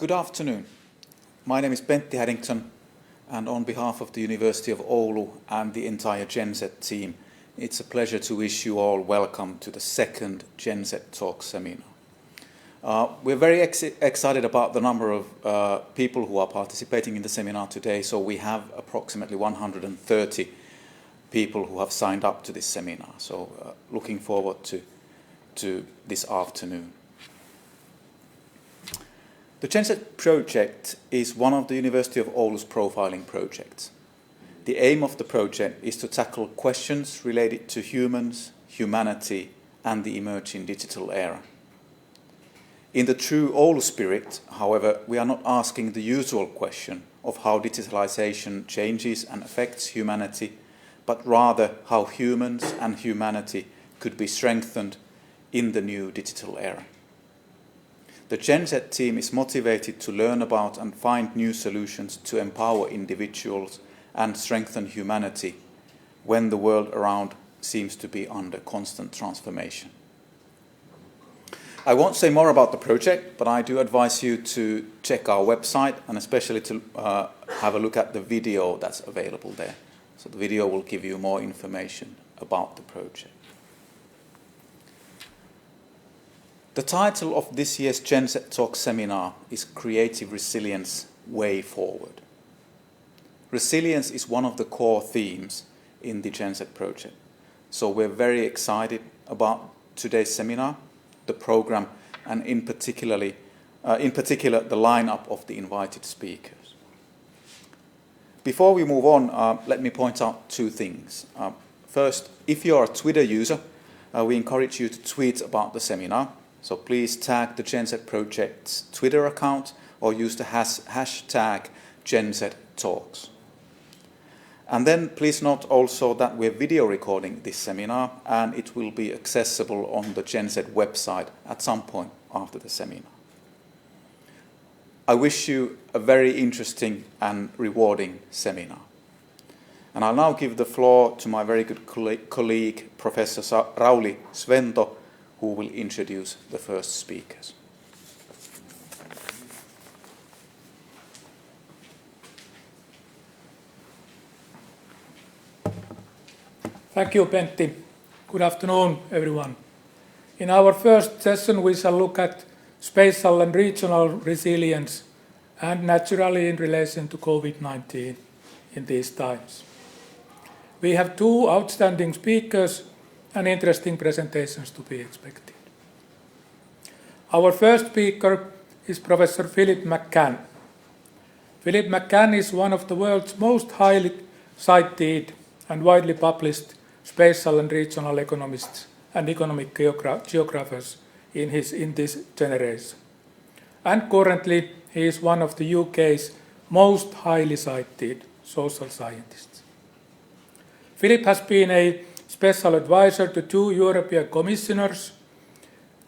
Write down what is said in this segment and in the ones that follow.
Good afternoon. My name is Pentti Haddington, and on behalf of the University of Oulu and the entire GenZ team, it's a pleasure to wish you all welcome to the second GenZ Talks seminar. We're very excited about the number of people who are participating in the seminar today, so we have approximately 130 people who have signed up to this seminar, so looking forward to this afternoon. The GenZ project is one of the University of Oulu's profiling projects. The aim of the project is to tackle questions related to humans, humanity, and the emerging digital era. In the true Oulu spirit, however, we are not asking the usual question of how digitalization changes and affects humanity, but rather how humans and humanity could be strengthened in the new digital era. The GenZ team is motivated to learn about and find new solutions to empower individuals and strengthen humanity when the world around seems to be under constant transformation. I won't say more about the project, but I do advise you to check our website and especially to have a look at the video that's available there. So the video will give you more information about the project. The title of this year's GenZ Talks seminar is Creative Resilience Way Forward. Resilience is one of the core themes in the GenZ project. So we're very excited about today's seminar, the program, and in particular the lineup of the invited speakers. Before we move on, let me point out two things. First, if you're a Twitter user, we encourage you to tweet about the seminar. So please tag the GenZ project's Twitter account or use the hashtag GenZ Talks. And then please note also that we're video recording this seminar and it will be accessible on the GenZ website at some point after the seminar. I wish you a very interesting and rewarding seminar. And I'll now give the floor to my very good colleague, Professor Rauli Svento, who will introduce the first speakers. Thank you, Pentti. Good afternoon, everyone. In our first session, we shall look at spatial and regional resilience, and naturally in relation to COVID-19 in these times. We have two outstanding speakers and interesting presentations to be expected. Our first speaker is Professor Philip McCann. Philip McCann is one of the world's most highly cited and widely published spatial and regional economists and economic geographers in this generation. And currently, he is one of the UK's most highly cited social scientists. Philip has been a special advisor to two European commissioners,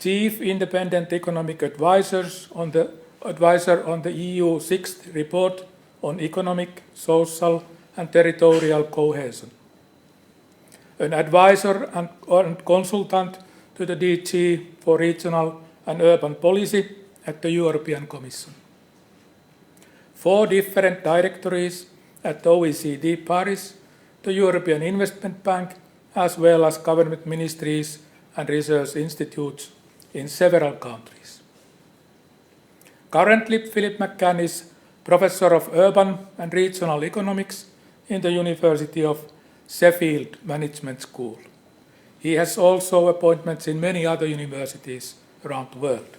chief independent economic advisor on the EU sixth report on economic, social and territorial cohesion, an advisor and consultant to the DG for regional and urban policy at the European Commission, 4 different directories at the OECD Paris, the European Investment Bank, as well as government ministries and research institutes in several countries. Currently, Philip McCann is Professor of Urban and Regional Economics in the University of Sheffield Management School. He has also appointments in many other universities around the world.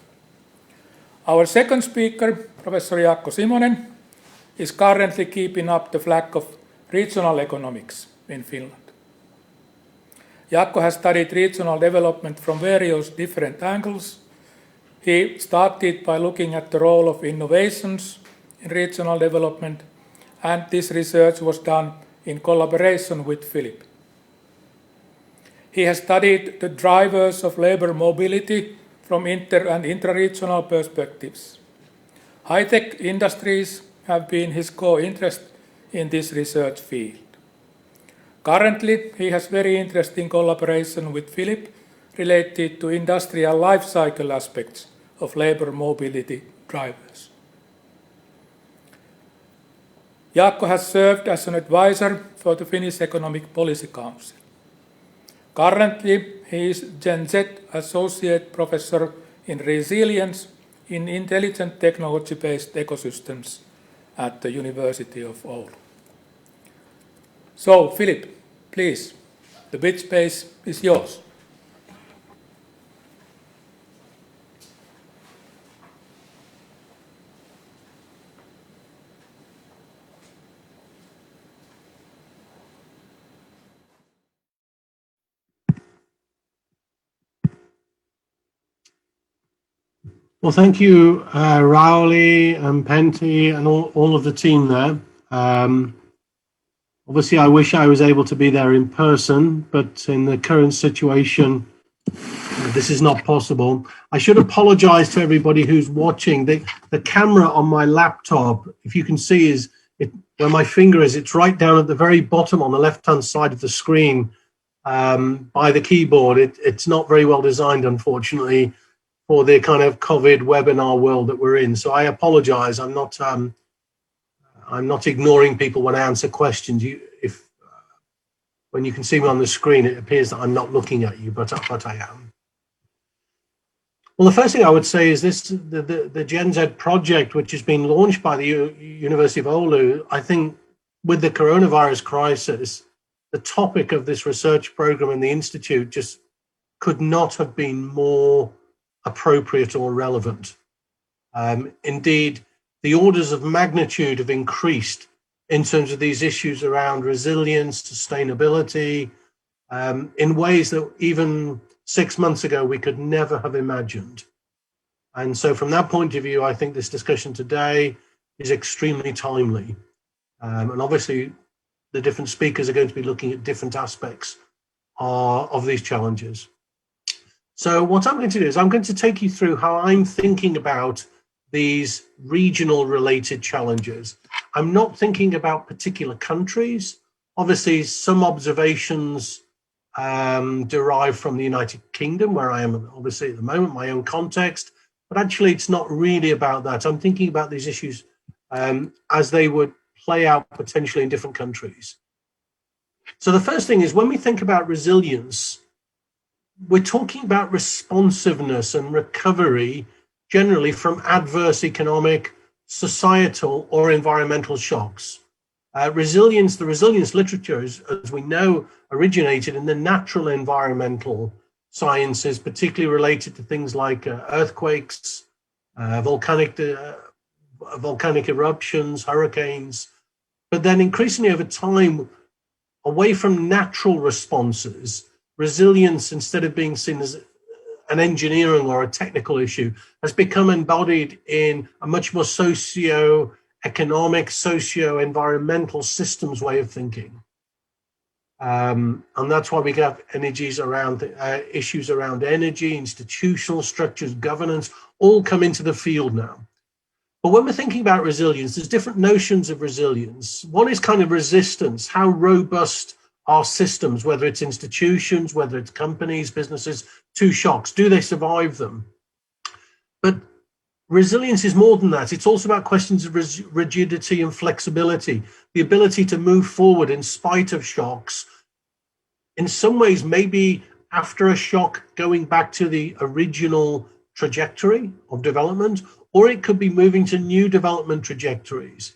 Our second speaker, Professor Jaakko Simonen, is currently keeping up the flag of regional economics in Finland. Jaakko has studied regional development from various different angles. He started by looking at the role of innovations in regional development, and this research was done in collaboration with Philip. He has studied the drivers of labor mobility from inter- and intra-regional perspectives. High-tech industries have been his core interest in this research field. Currently, he has very interesting collaboration with Philip related to industrial life cycle aspects of labor mobility drivers. Jaakko has served as an advisor for the Finnish Economic Policy Council. Currently, he is GenZ Associate Professor in Resilience in Intelligent Technology-Based Ecosystems at the University of Oulu. So, Philip, please, the bit space is yours. Well, thank you, Rauli and Pentti and all of the team there. Obviously, I wish I was able to be there in person, but in the current situation, this is not possible. I should apologize to everybody who's watching. The camera on my laptop, if you can see, is where my finger is. It's right down at the very bottom on the left-hand side of the screen by the keyboard. It's not very well designed, unfortunately, for the kind of COVID webinar world that we're in. So I apologize. I'm not ignoring people when I answer questions. When you can see me on the screen, it appears that I'm not looking at you, but I am. Well, the first thing I would say is the GenZ project, which has been launched by the University of Oulu. I think with the coronavirus crisis, the topic of this research program in the Institute just could not have been more appropriate or relevant. Indeed, the orders of magnitude have increased in terms of these issues around resilience, sustainability, in ways that even 6 months ago we could never have imagined. And so from that point of view, I think this discussion today is extremely timely. And obviously, the different speakers are going to be looking at different aspects of these challenges. So what I'm going to do is I'm going to take you through how I'm thinking about these regional related challenges. I'm not thinking about particular countries. Obviously, some observations derive from the United Kingdom, where I am obviously at the moment, my own context, but actually it's not really about that. I'm thinking about these issues as they would play out potentially in different countries. So the first thing is when we think about resilience, we're talking about responsiveness and recovery generally from adverse economic, societal, or environmental shocks. The resilience literature, as we know, originated in the natural environmental sciences, particularly related to things like earthquakes, volcanic eruptions, hurricanes. But then increasingly over time, away from natural responses, resilience, instead of being seen as an engineering or a technical issue, has become embodied in a much more socio-economic, socio-environmental systems way of thinking. And that's why we have issues around energy, institutional structures, governance, all come into the field now. But when we're thinking about resilience, there's different notions of resilience. One is kind of resistance, how robust our systems, whether it's institutions, whether it's companies, businesses, to shocks. Do they survive them? But resilience is more than that. It's also about questions of rigidity and flexibility, the ability to move forward in spite of shocks. In some ways, maybe after a shock, going back to the original trajectory of development, or it could be moving to new development trajectories.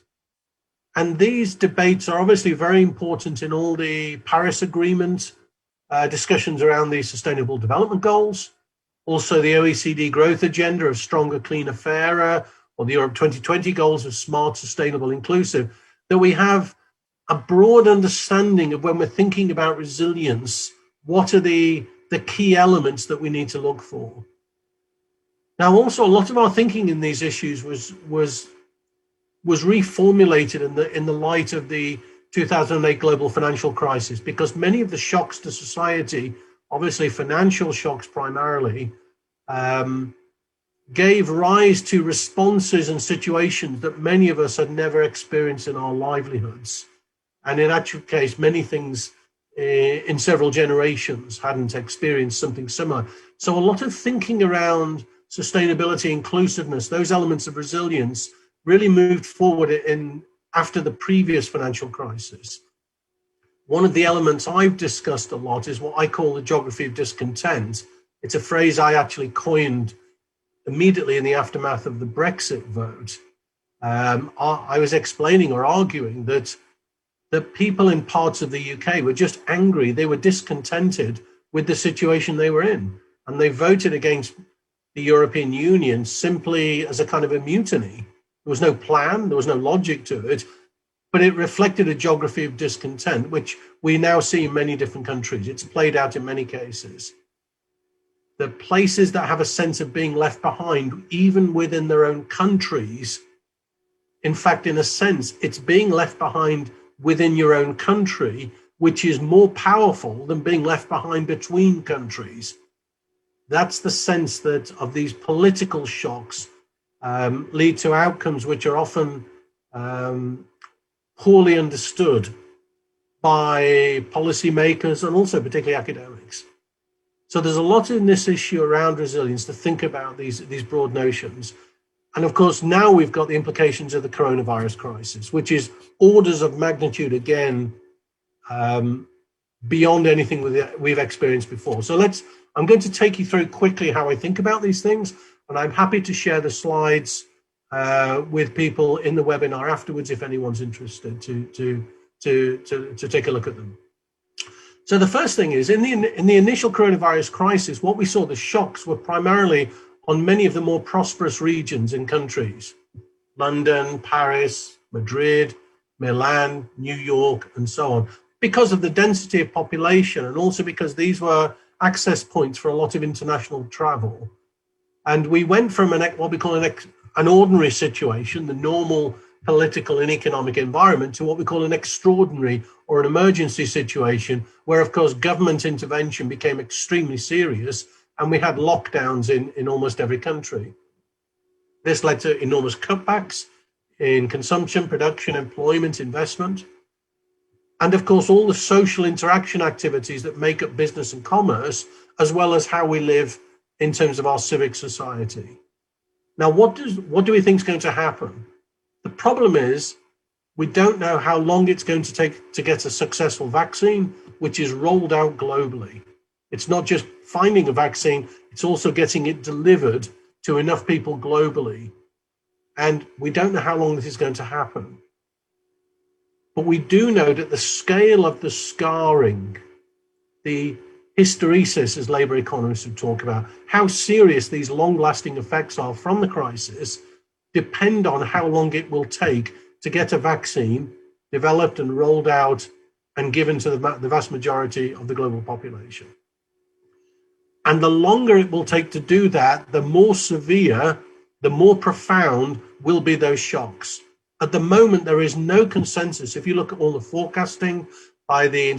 And these debates are obviously very important in all the Paris Agreement discussions around the Sustainable Development Goals, also the OECD Growth Agenda of Stronger, Cleaner, Fairer, or the Europe 2020 goals of Smart, Sustainable, Inclusive, that we have a broad understanding of when we're thinking about resilience, what are the key elements that we need to look for. Now, also, a lot of our thinking in these issues was reformulated in the light of the 2008 global financial crisis, because many of the shocks to society, obviously financial shocks primarily, gave rise to responses and situations that many of us had never experienced in our livelihoods. And in actual case, many things in several generations hadn't experienced something similar. So a lot of thinking around sustainability, inclusiveness, those elements of resilience really moved forward in after the previous financial crisis. One of the elements I've discussed a lot is what I call the geography of discontent. It's a phrase I actually coined immediately in the aftermath of the Brexit vote. I was explaining or arguing that people in parts of the UK were just angry. They were discontented with the situation they were in. And they voted against the European Union simply as a kind of a mutiny. There was no plan, there was no logic to it, but it reflected a geography of discontent, which we now see in many different countries. It's played out in many cases. The places that have a sense of being left behind, even within their own countries, in fact, in a sense, it's being left behind within your own country, which is more powerful than being left behind between countries. That's the sense that of these political shocks lead to outcomes which are often poorly understood by policymakers and also particularly academics. So there's a lot in this issue around resilience to think about these broad notions. And of course, now we've got the implications of the coronavirus crisis, which is orders of magnitude, again, beyond anything we've experienced before. So I'm going to take you through quickly how I think about these things, and I'm happy to share the slides with people in the webinar afterwards if anyone's interested to take a look at them. So the first thing is, in the initial coronavirus crisis, what we saw, the shocks were primarily on many of the more prosperous regions and countries: London, Paris, Madrid, Milan, New York, and so on, because of the density of population and also because these were access points for a lot of international travel. And we went from what we call an ordinary situation, the normal political and economic environment, to what we call an extraordinary or an emergency situation, where, of course, government intervention became extremely serious, and we had lockdowns in almost every country. This led to enormous cutbacks in consumption, production, employment, investment, and, of course, all the social interaction activities that make up business and commerce, as well as how we live in terms of our civic society. Now, what do we think is going to happen? The problem is we don't know how long it's going to take to get a successful vaccine, which is rolled out globally. It's not just finding a vaccine, it's also getting it delivered to enough people globally. And we don't know how long this is going to happen. But we do know that the scale of the scarring, the hysteresis, as Labour economists would talk about, how serious these long-lasting effects are from the crisis, depend on how long it will take to get a vaccine developed and rolled out and given to the vast majority of the global population. And the longer it will take to do that, the more severe, the more profound will be those shocks. At the moment, there is no consensus. If you look at all the forecasting by the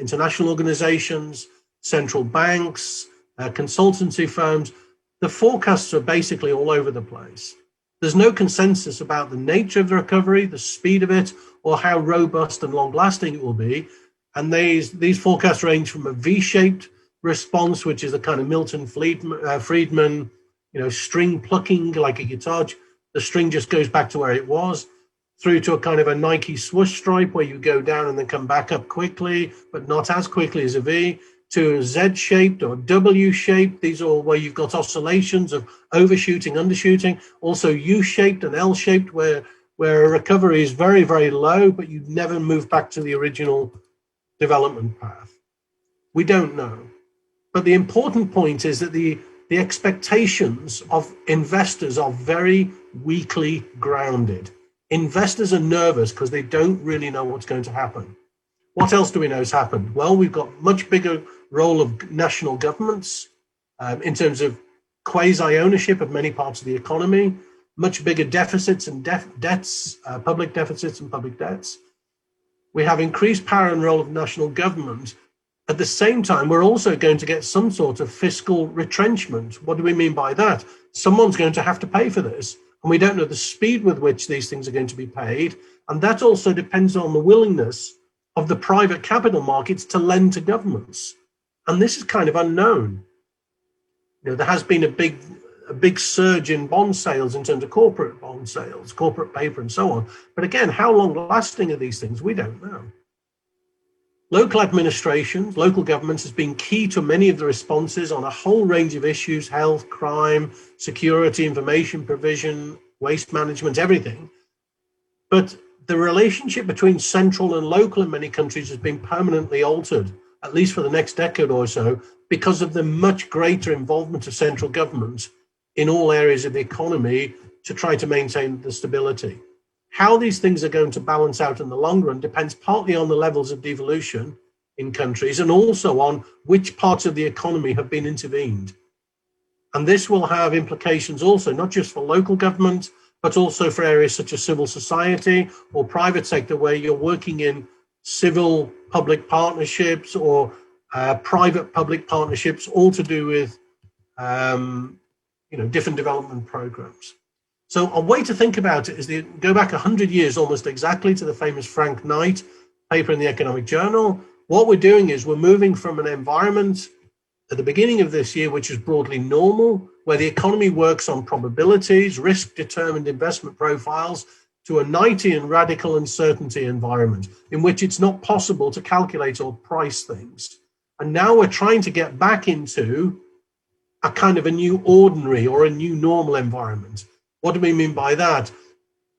international organizations, central banks, consultancy firms, the forecasts are basically all over the place. There's no consensus about the nature of the recovery, the speed of it, or how robust and long-lasting it will be. And these forecasts range from a V-shaped response, which is the kind of Milton Friedman, string plucking like a guitar. The string just goes back to where it was, through to a kind of a Nike swoosh stripe where you go down and then come back up quickly, but not as quickly as a V, to a Z-shaped or W-shaped. These are where you've got oscillations of overshooting, undershooting. Also U-shaped and L-shaped, where a recovery is very, very low, but you never move back to the original development path. We don't know. But the important point is that the expectations of investors are very weakly grounded. Investors are nervous because they don't really know what's going to happen. What else do we know has happened? Well, we've got much bigger role of national governments in terms of quasi-ownership of many parts of the economy, much bigger deficits and debts, public deficits and public debts. We have increased power and role of national government. At the same time, we're also going to get some sort of fiscal retrenchment. What do we mean by that? Someone's going to have to pay for this. And we don't know the speed with which these things are going to be paid. And that also depends on the willingness of the private capital markets to lend to governments. And this is kind of unknown. There has been a big a big surge in bond sales in terms of corporate bond sales, corporate paper and so on. But again, how long lasting are these things? We don't know. Local administrations, local governments has been key to many of the responses on a whole range of issues: health, crime, security, information provision, waste management, everything. But the relationship between central and local in many countries has been permanently altered, at least for the next decade or so, because of the much greater involvement of central government in all areas of the economy to try to maintain the stability. How these things are going to balance out in the long run depends partly on the levels of devolution in countries and also on which parts of the economy have been intervened. And this will have implications also, not just for local government, but also for areas such as civil society or private sector, where you're working in civil public partnerships or private public partnerships, all to do with different development programs. So a way to think about it is go back 100 years almost exactly to the famous Frank Knight paper in the Economic Journal. What we're doing is we're moving from an environment at the beginning of this year, which is broadly normal, where the economy works on probabilities, risk-determined investment profiles, to a Knightian radical uncertainty environment in which it's not possible to calculate or price things. And now we're trying to get back into a kind of a new ordinary or a new normal environment. What do we mean by that?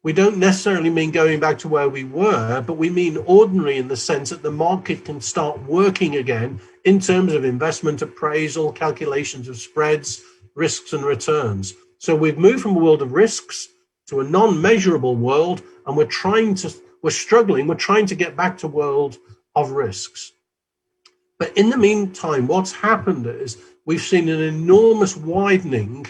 We don't necessarily mean going back to where we were, but we mean ordinary in the sense that the market can start working again in terms of investment appraisal, calculations of spreads, risks and returns. So we've moved from a world of risks to a non-measurable world, and we're trying to get back to a world of risks. But in the meantime, what's happened is we've seen an enormous widening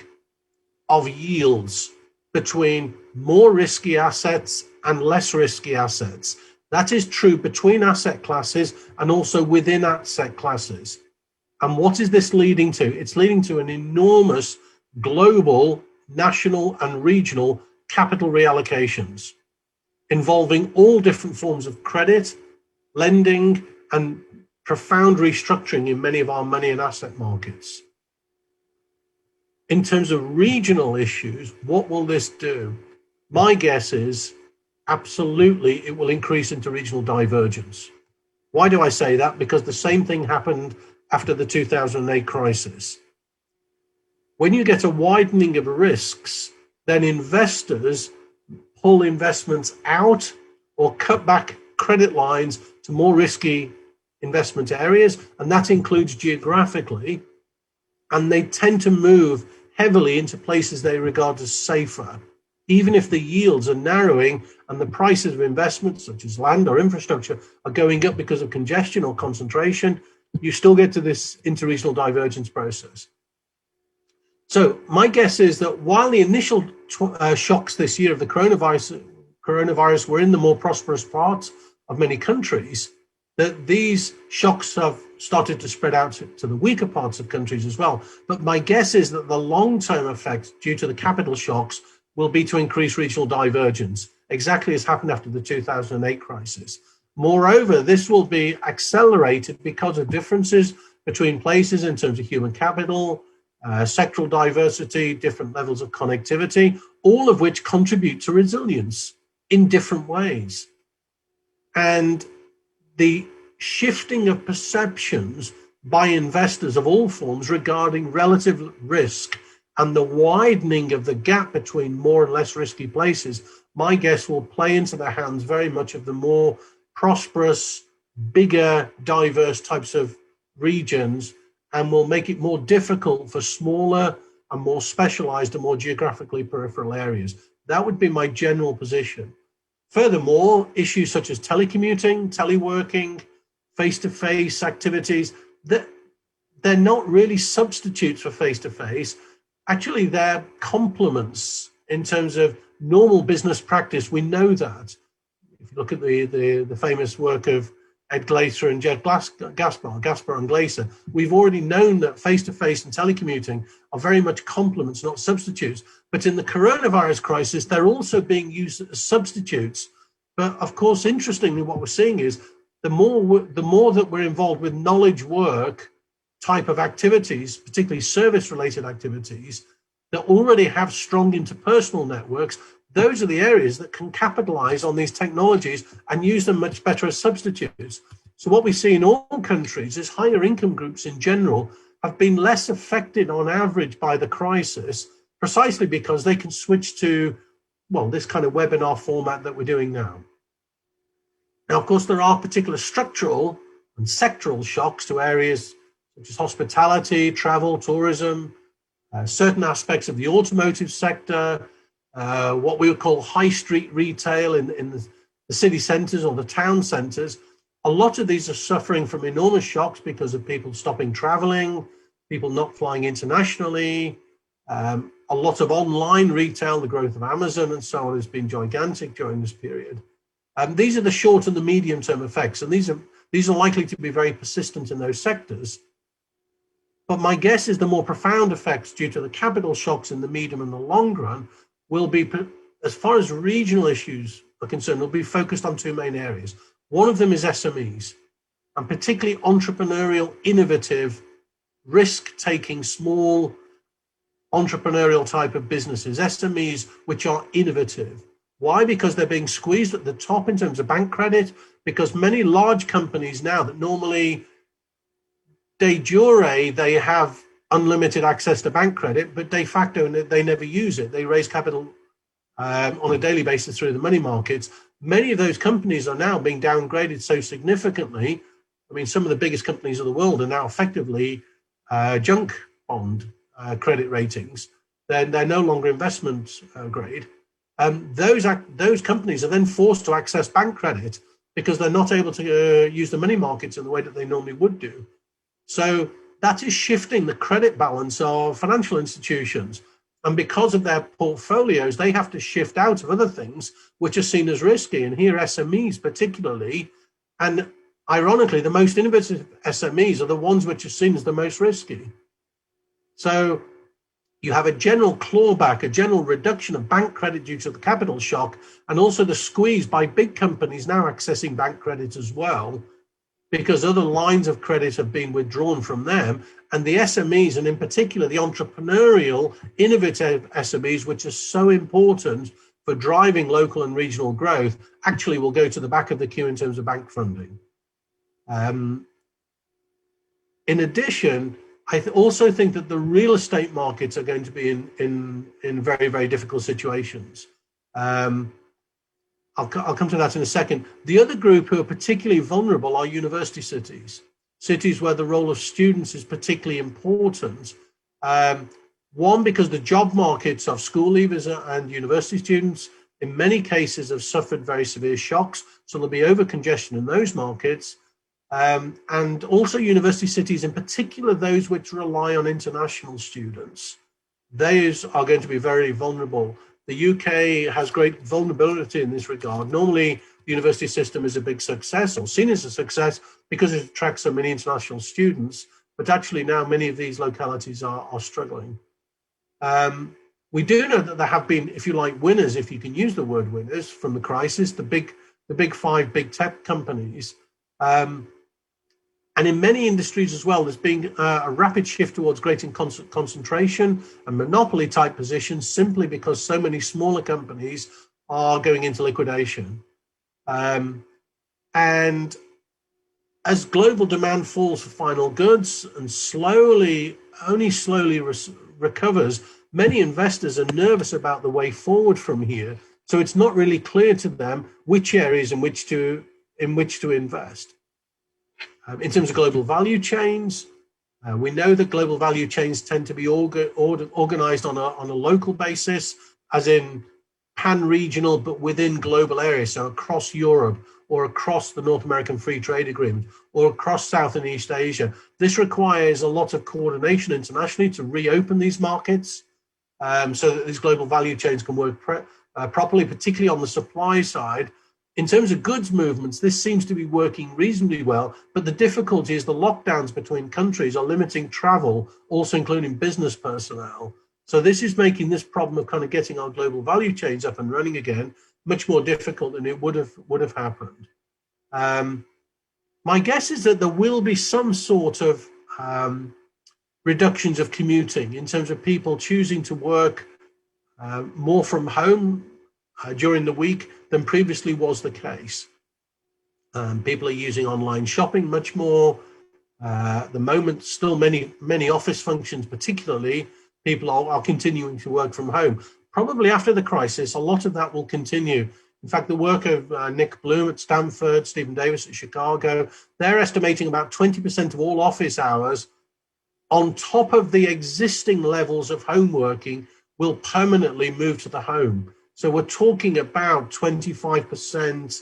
of yields between more risky assets and less risky assets. That is true between asset classes and also within asset classes. And what is this leading to? It's leading to an enormous global, national and regional capital reallocations involving all different forms of credit, lending, and profound restructuring in many of our money and asset markets. In terms of regional issues, what will this do? My guess is absolutely it will increase interregional divergence. Why do I say that? Because the same thing happened after the 2008 crisis. When you get a widening of risks, then investors pull investments out or cut back credit lines to more risky investment areas, and that includes geographically, and they tend to move heavily into places they regard as safer. Even if the yields are narrowing and the prices of investments such as land or infrastructure are going up because of congestion or concentration, you still get to this interregional divergence process. So my guess is that while the initial shocks this year of the coronavirus were in the more prosperous parts of many countries, that these shocks have started to spread out to the weaker parts of countries as well. But my guess is that the long-term effect due to the capital shocks will be to increase regional divergence, exactly as happened after the 2008 crisis. Moreover, this will be accelerated because of differences between places in terms of human capital, sectoral diversity, different levels of connectivity, all of which contribute to resilience in different ways. And the shifting of perceptions by investors of all forms regarding relative risk and the widening of the gap between more and less risky places, my guess will play into the hands very much of the more prosperous, bigger, diverse types of regions, and will make it more difficult for smaller and more specialized and more geographically peripheral areas. That would be my general position. Furthermore, issues such as telecommuting, teleworking, face-to-face activities, they're not really substitutes for face-to-face. Actually, they're complements in terms of normal business practice. We know that. If you look at the famous work of Ed Glaser and Jed Gaspar and Glaser, we've already known that face-to-face and telecommuting are very much complements, not substitutes. But in the coronavirus crisis, they're also being used as substitutes. But of course, interestingly, what we're seeing is the more that we're involved with knowledge work type of activities, particularly service-related activities, that already have strong interpersonal networks, those are the areas that can capitalize on these technologies and use them much better as substitutes. So what we see in all countries is higher income groups in general have been less affected on average by the crisis, precisely because they can switch to, well, this kind of webinar format that we're doing now. Now, of course, there are particular structural and sectoral shocks to areas such as hospitality, travel, tourism, certain aspects of the automotive sector, what we would call high street retail in the city centres or the town centres. A lot of these are suffering from enormous shocks because of people stopping travelling, people not flying internationally. A lot of online retail, the growth of Amazon and so on has been gigantic during this period. These are the short and the medium term effects, and these are likely to be very persistent in those sectors. But my guess is the more profound effects due to the capital shocks in the medium and the long run will be, as far as regional issues are concerned, will be focused on two main areas. One of them is SMEs, and particularly entrepreneurial, innovative, risk-taking, small entrepreneurial type of businesses, SMEs which are innovative. Why? Because they're being squeezed at the top in terms of bank credit, because many large companies now that normally de jure, they have unlimited access to bank credit, but de facto they never use it. They raise capital on a daily basis through the money markets. Many of those companies are now being downgraded so significantly. I mean, some of the biggest companies of the world are now effectively junk bond credit ratings. They're no longer investment grade. Those companies are then forced to access bank credit because they're not able to use the money markets in the way that they normally would do. So that is shifting the credit balance of financial institutions. And because of their portfolios, they have to shift out of other things which are seen as risky. And here SMEs particularly, and ironically, the most innovative SMEs are the ones which are seen as the most risky. So you have a general clawback, a general reduction of bank credit due to the capital shock, and also the squeeze by big companies now accessing bank credit as well, because other lines of credit have been withdrawn from them. And the SMEs, and in particular the entrepreneurial, innovative SMEs, which are so important for driving local and regional growth, actually will go to the back of the queue in terms of bank funding. In addition, I also think that the real estate markets are going to be in very, very difficult situations. I'll come to that in a second. The other group who are particularly vulnerable are university cities, cities where the role of students is particularly important. One, because the job markets of school leavers and university students in many cases have suffered very severe shocks, so there'll be over-congestion in those markets. And also university cities, in particular those which rely on international students, those are going to be very vulnerable. The UK has great vulnerability in this regard. Normally, the university system is a big success, or seen as a success, because it attracts so many international students. But actually now many of these localities are struggling. We do know that there have been, if you like, winners, if you can use the word winners, from the crisis, the big five big tech companies. And in many industries as well, there's been a rapid shift towards greater concentration and monopoly type positions, simply because so many smaller companies are going into liquidation. And as global demand falls for final goods and only slowly recovers, many investors are nervous about the way forward from here. So it's not really clear to them which areas in which to invest. In terms of global value chains, we know that global value chains tend to be organized on a local basis, as in pan-regional, but within global areas, so across Europe or across the North American Free Trade Agreement or across South and East Asia. This requires a lot of coordination internationally to reopen these markets so that these global value chains can work properly, particularly on the supply side. In terms of goods movements, this seems to be working reasonably well, but the difficulty is the lockdowns between countries are limiting travel, also including business personnel. So this is making this problem of kind of getting our global value chains up and running again much more difficult than it would have happened. My guess is that there will be some sort of reductions of commuting, in terms of people choosing to work more from home during the week than previously was the case. People are using online shopping much more. At the moment, still many office functions, particularly, people are continuing to work from home. Probably after the crisis, a lot of that will continue. In fact, the work of Nick Bloom at Stanford, Stephen Davis at Chicago, they're estimating about 20% of all office hours on top of the existing levels of home working will permanently move to the home. So we're talking about 25%,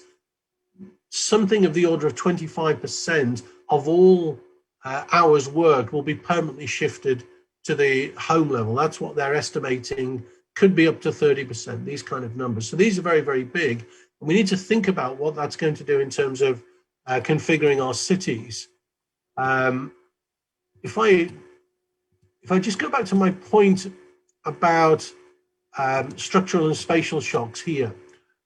something of the order of 25% of all hours worked will be permanently shifted to the home level. That's what they're estimating, could be up to 30%, these kind of numbers. So these are very, very big. And we need to think about what that's going to do in terms of configuring our cities. If I just go back to my point about structural and spatial shocks here,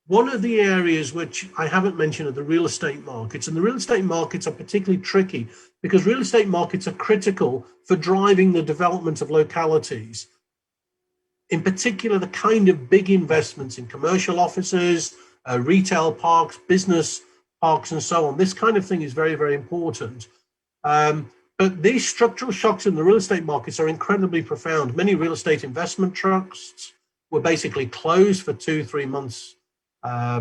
one of the areas which I haven't mentioned are the real estate markets. And the real estate markets are particularly tricky because real estate markets are critical for driving the development of localities. In particular, the kind of big investments in commercial offices, retail parks, business parks, and so on. This kind of thing is very, very important. But these structural shocks in the real estate markets are incredibly profound. Many real estate investment trusts were basically closed for 2-3 months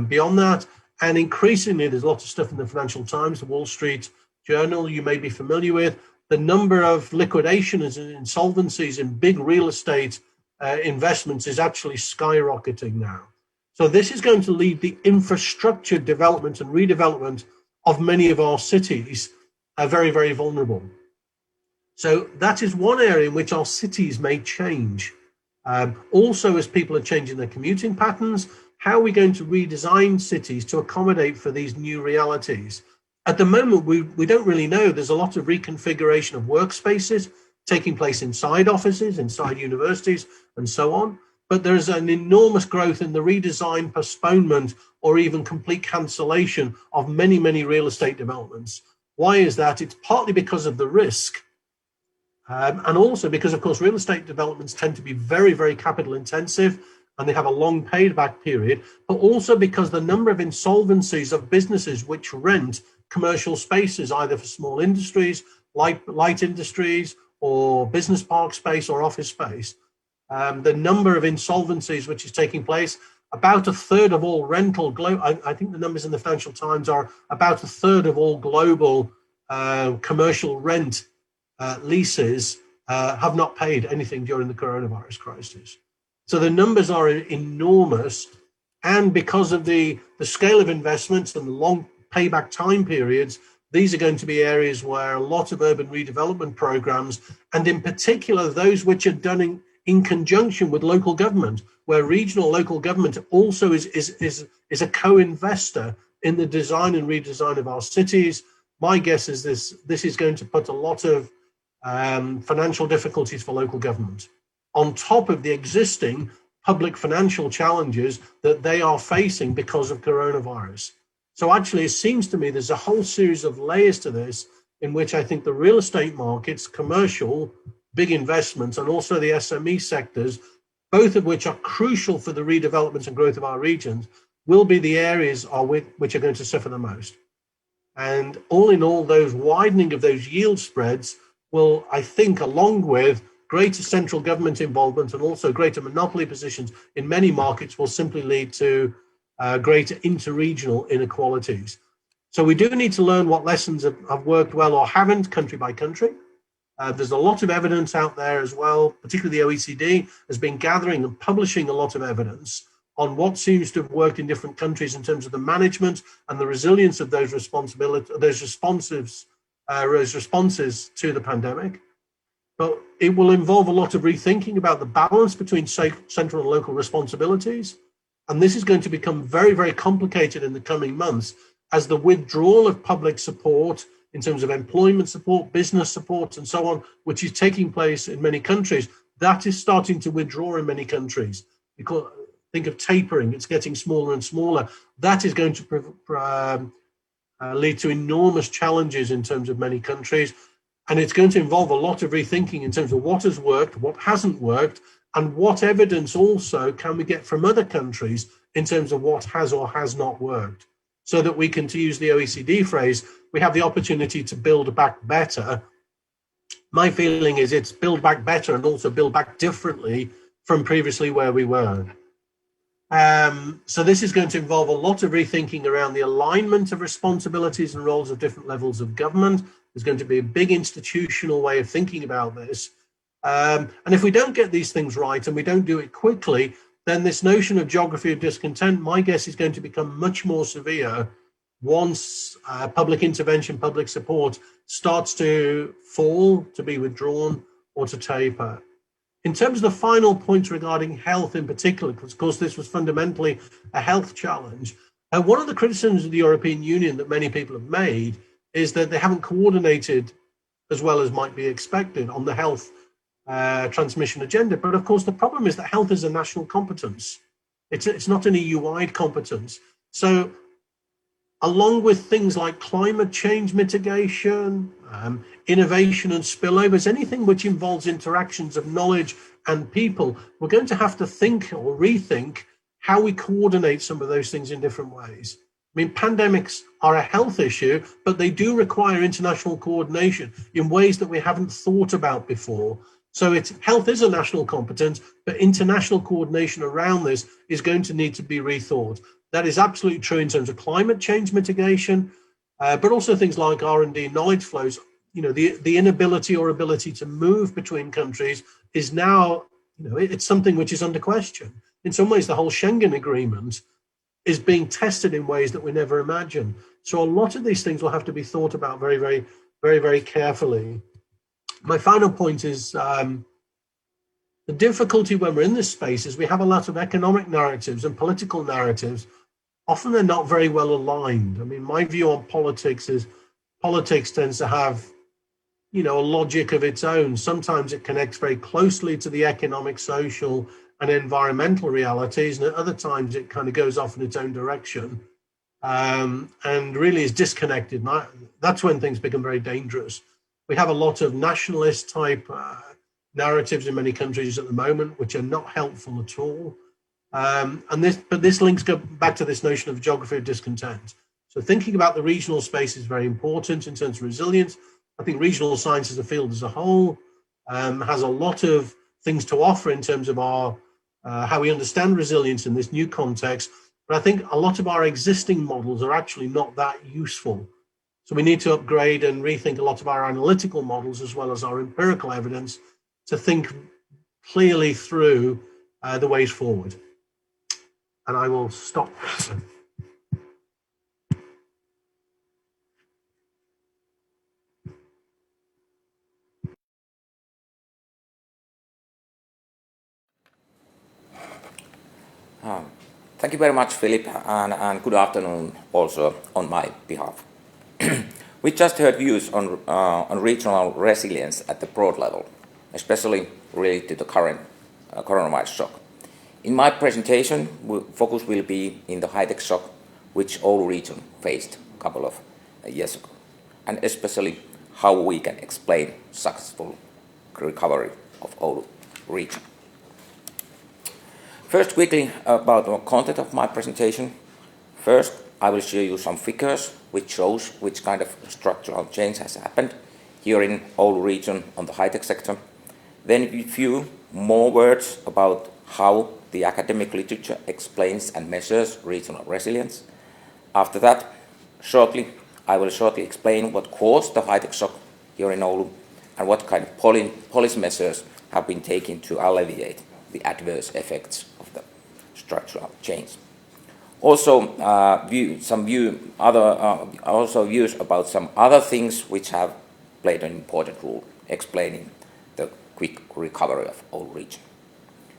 beyond that. And increasingly, there's lots of stuff in the Financial Times, the Wall Street Journal you may be familiar with. The number of liquidations and insolvencies in big real estate investments is actually skyrocketing now. So this is going to lead the infrastructure development and redevelopment of many of our cities very, very vulnerable. So that is one area in which our cities may change. Also, as people are changing their commuting patterns, how are we going to redesign cities to accommodate for these new realities? At the moment, we don't really know. There's a lot of reconfiguration of workspaces taking place inside offices, inside universities, and so on. But there's an enormous growth in the redesign, postponement, or even complete cancellation of many, many real estate developments. Why is that? It's partly because of the risk. And also because, of course, real estate developments tend to be very, very capital intensive and they have a long payback period, but also because the number of insolvencies of businesses which rent commercial spaces, either for small industries, light industries, or business park space or office space, the number of insolvencies which is taking place, about a third of all rental, I think the numbers in the Financial Times are about a third of all global commercial rent leases have not paid anything during the coronavirus crisis. So the numbers are enormous. And because of the scale of investments and the long payback time periods, these are going to be areas where a lot of urban redevelopment programs, and in particular, those which are done in conjunction with local government, where regional local government also is a co-investor in the design and redesign of our cities. My guess is this is going to put a lot of financial difficulties for local government on top of the existing public financial challenges that they are facing because of coronavirus. So actually, it seems to me there's a whole series of layers to this in which I think the real estate markets, commercial, big investments, and also the SME sectors, both of which are crucial for the redevelopment and growth of our regions, will be the areas which are going to suffer the most. And all in all, those widening of those yield spreads will, I think, along with greater central government involvement and also greater monopoly positions in many markets, will simply lead to greater interregional inequalities. So we do need to learn what lessons have worked well or haven't, country by country. There's a lot of evidence out there as well, particularly the OECD has been gathering and publishing a lot of evidence on what seems to have worked in different countries in terms of the management and the resilience of those responses to the pandemic. But it will involve a lot of rethinking about the balance between central and local responsibilities. And this is going to become very, very complicated in the coming months as the withdrawal of public support in terms of employment support, business support, and so on, which is taking place in many countries, that is starting to withdraw in many countries. Because think of tapering, it's getting smaller and smaller. That is going to lead to enormous challenges in terms of many countries. And it's going to involve a lot of rethinking in terms of what has worked, what hasn't worked, and what evidence also can we get from other countries in terms of what has or has not worked, so that we can, to use the OECD phrase, we have the opportunity to build back better. My feeling is it's build back better and also build back differently from previously where we were. So this is going to involve a lot of rethinking around the alignment of responsibilities and roles of different levels of government. There's going to be a big institutional way of thinking about this. And if we don't get these things right and we don't do it quickly, then this notion of geography of discontent, my guess, is going to become much more severe once public intervention, public support starts to fall, to be withdrawn, or to taper. In terms of the final points regarding health in particular, because of course this was fundamentally a health challenge, one of the criticisms of the European Union that many people have made is that they haven't coordinated as well as might be expected on the health transmission agenda. But of course, the problem is that health is a national competence. It's not an EU-wide competence. So along with things like climate change mitigation, innovation and spillovers, anything which involves interactions of knowledge and people, we're going to have to think or rethink how we coordinate some of those things in different ways. I mean, pandemics are a health issue, but they do require international coordination in ways that we haven't thought about before. So health is a national competence, but international coordination around this is going to need to be rethought. That is absolutely true in terms of climate change mitigation, but also things like R&D knowledge flows. You know, the inability or ability to move between countries is now, you know, it's something which is under question. In some ways, the whole Schengen agreement is being tested in ways that we never imagined. So a lot of these things will have to be thought about very, very, very, very carefully. My final point is the difficulty when we're in this space is we have a lot of economic narratives and political narratives. Often they're not very well aligned. I mean, my view on politics is politics tends to have, you know, a logic of its own. Sometimes it connects very closely to the economic, social, and environmental realities, and at other times it kind of goes off in its own direction and really is disconnected. And that's when things become very dangerous. We have a lot of nationalist type narratives in many countries at the moment, which are not helpful at all. But this links back to this notion of geography of discontent. So thinking about the regional space is very important in terms of resilience. I think regional science as a field as a whole has a lot of things to offer in terms of our how we understand resilience in this new context. But I think a lot of our existing models are actually not that useful. So we need to upgrade and rethink a lot of our analytical models as well as our empirical evidence to think clearly through the ways forward. And I will stop. Thank you very much, Philip, and good afternoon also on my behalf. We just heard views on regional resilience at the broad level, especially related to the current coronavirus shock. In my presentation, focus will be in the high-tech shock which Oulu region faced a couple of years ago, and especially how we can explain successful recovery of Oulu region. First, quickly about the content of my presentation. First, I will show you some figures which shows which kind of structural change has happened here in Oulu region on the high-tech sector. Then a few more words about how the academic literature explains and measures regional resilience. After that, I will shortly explain what caused the high-tech shock here in Oulu and what kind of policy measures have been taken to alleviate the adverse effects of the structural change. Also, views about some other things which have played an important role explaining the quick recovery of Oulu region.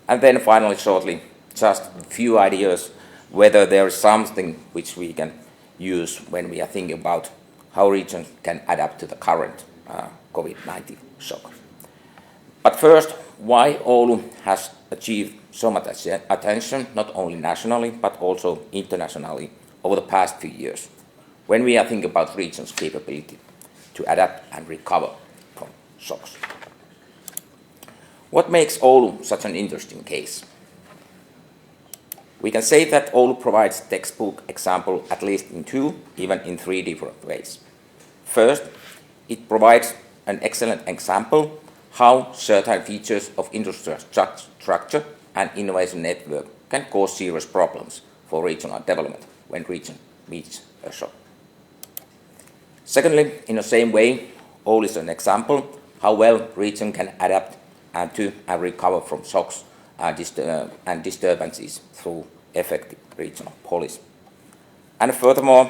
And then finally, shortly, just a few ideas whether there is something which we can use when we are thinking about how regions can adapt to the current COVID-19 shock. But first, why Oulu has achieved so much attention, not only nationally, but also internationally over the past few years, when we are thinking about regions' capability to adapt and recover shocks. What makes Oulu such an interesting case? We can say that Oulu provides textbook example at least in two, even in three different ways. First, it provides an excellent example how certain features of industrial structure and innovation network can cause serious problems for regional development when region meets a shock. Secondly, in the same way, Oulu is an example how well region can adapt and recover from shocks and disturbances through effective regional policy. And furthermore,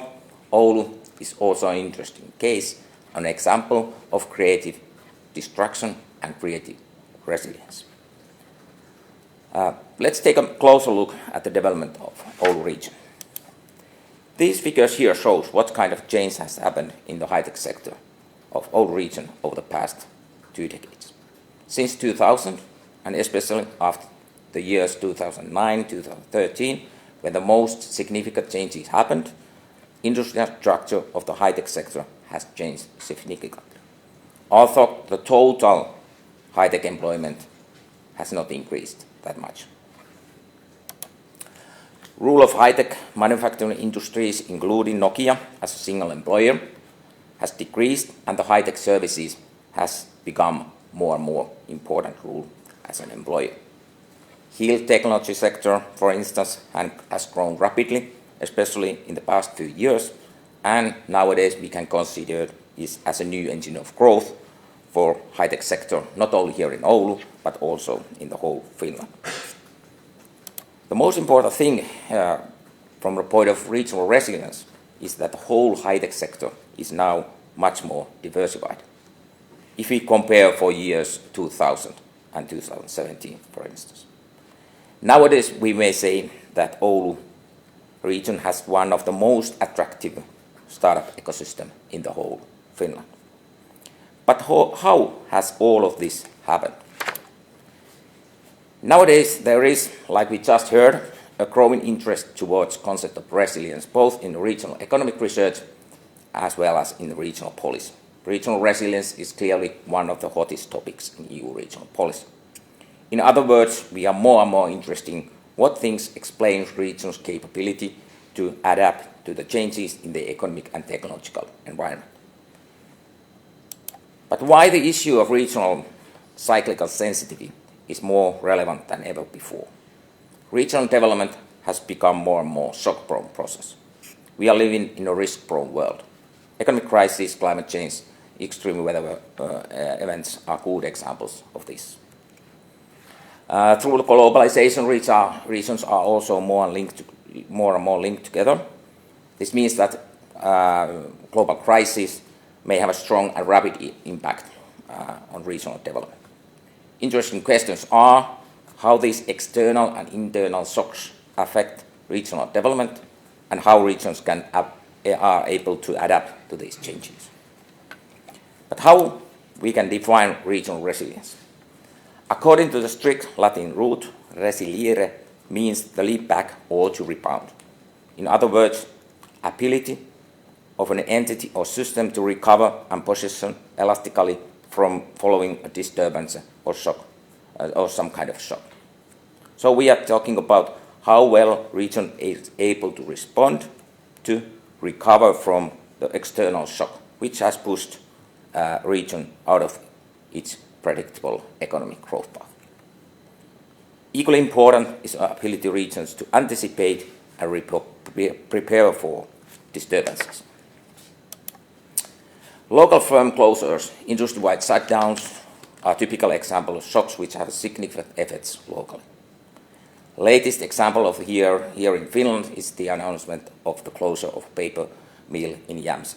Oulu is also an interesting case, an example of creative destruction and creative resilience. Let's take a closer look at the development of Oulu region. These figures here shows what kind of change has happened in the high-tech sector of Oulu region over the past 2 decades. Since 2000, and especially after the years 2009-2013, when the most significant changes happened, industrial structure of the high-tech sector has changed significantly. Although the total high-tech employment has not increased that much. Role of high-tech manufacturing industries, including Nokia as a single employer, has decreased, and the high-tech services has become more and more important role as an employer. Hill technology sector, for instance, has grown rapidly, especially in the past few years, and nowadays we can consider it as a new engine of growth for high-tech sector, not only here in Oulu, but also in the whole Finland. The most important thing from the point of regional resilience is that the whole high-tech sector is now much more diversified. If we compare for years 2000 and 2017, for instance. Nowadays, we may say that Oulu region has one of the most attractive startup ecosystem in the whole Finland. But how has all of this happened? Nowadays, there is, like we just heard, a growing interest towards concept of resilience, both in regional economic research as well as in regional policy. Regional resilience is clearly one of the hottest topics in EU regional policy. In other words, we are more and more interested in what things explain regions' capability to adapt to the changes in the economic and technological environment. But why the issue of regional cyclical sensitivity is more relevant than ever before? Regional development has become more and more shock-prone process. We are living in a risk-prone world. Economic crisis, climate change, extreme weather events are good examples of this. Through the globalization, regions are also more and more linked together. This means that global crisis may have a strong and rapid impact on regional development. Interesting questions are how these external and internal shocks affect regional development and how regions are able to adapt to these changes. But how we can define regional resilience? According to the strict Latin root, resiliere means the leap back or to rebound. In other words, ability of an entity or system to recover and position elastically from following a disturbance or shock, or some kind of shock. So we are talking about how well region is able to respond to recover from the external shock, which has pushed region out of its predictable economic growth path. Equally important is the ability of regions to anticipate and prepare for disturbances. Local firm closures, industry-wide shutdowns are typical examples of shocks which have significant effects locally. Latest example of here in Finland is the announcement of the closure of paper mill in Jämsä.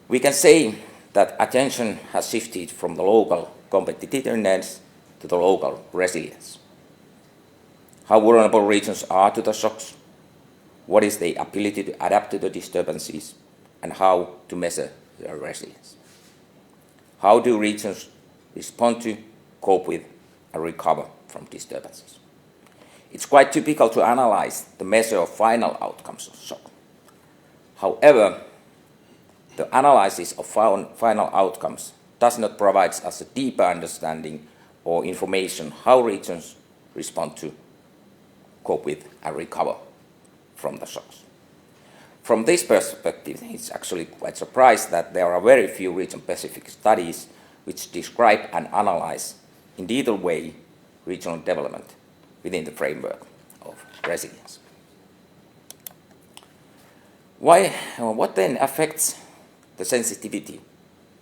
We can say that attention has shifted from the local competitiveness to the local resilience. How vulnerable regions are to the shocks, what is their ability to adapt to the disturbances, and how to measure their resilience. How do regions respond to, cope with, and recover from disturbances? It's quite typical to analyze the measure of final outcomes of shock. However, the analysis of final outcomes does not provide us a deeper understanding or information how regions respond to, cope with, and recover from the shocks. From this perspective, it's actually quite surprised that there are very few region-specific studies which describe and analyze in detailed way regional development within the framework of resilience. What then affects the sensitivity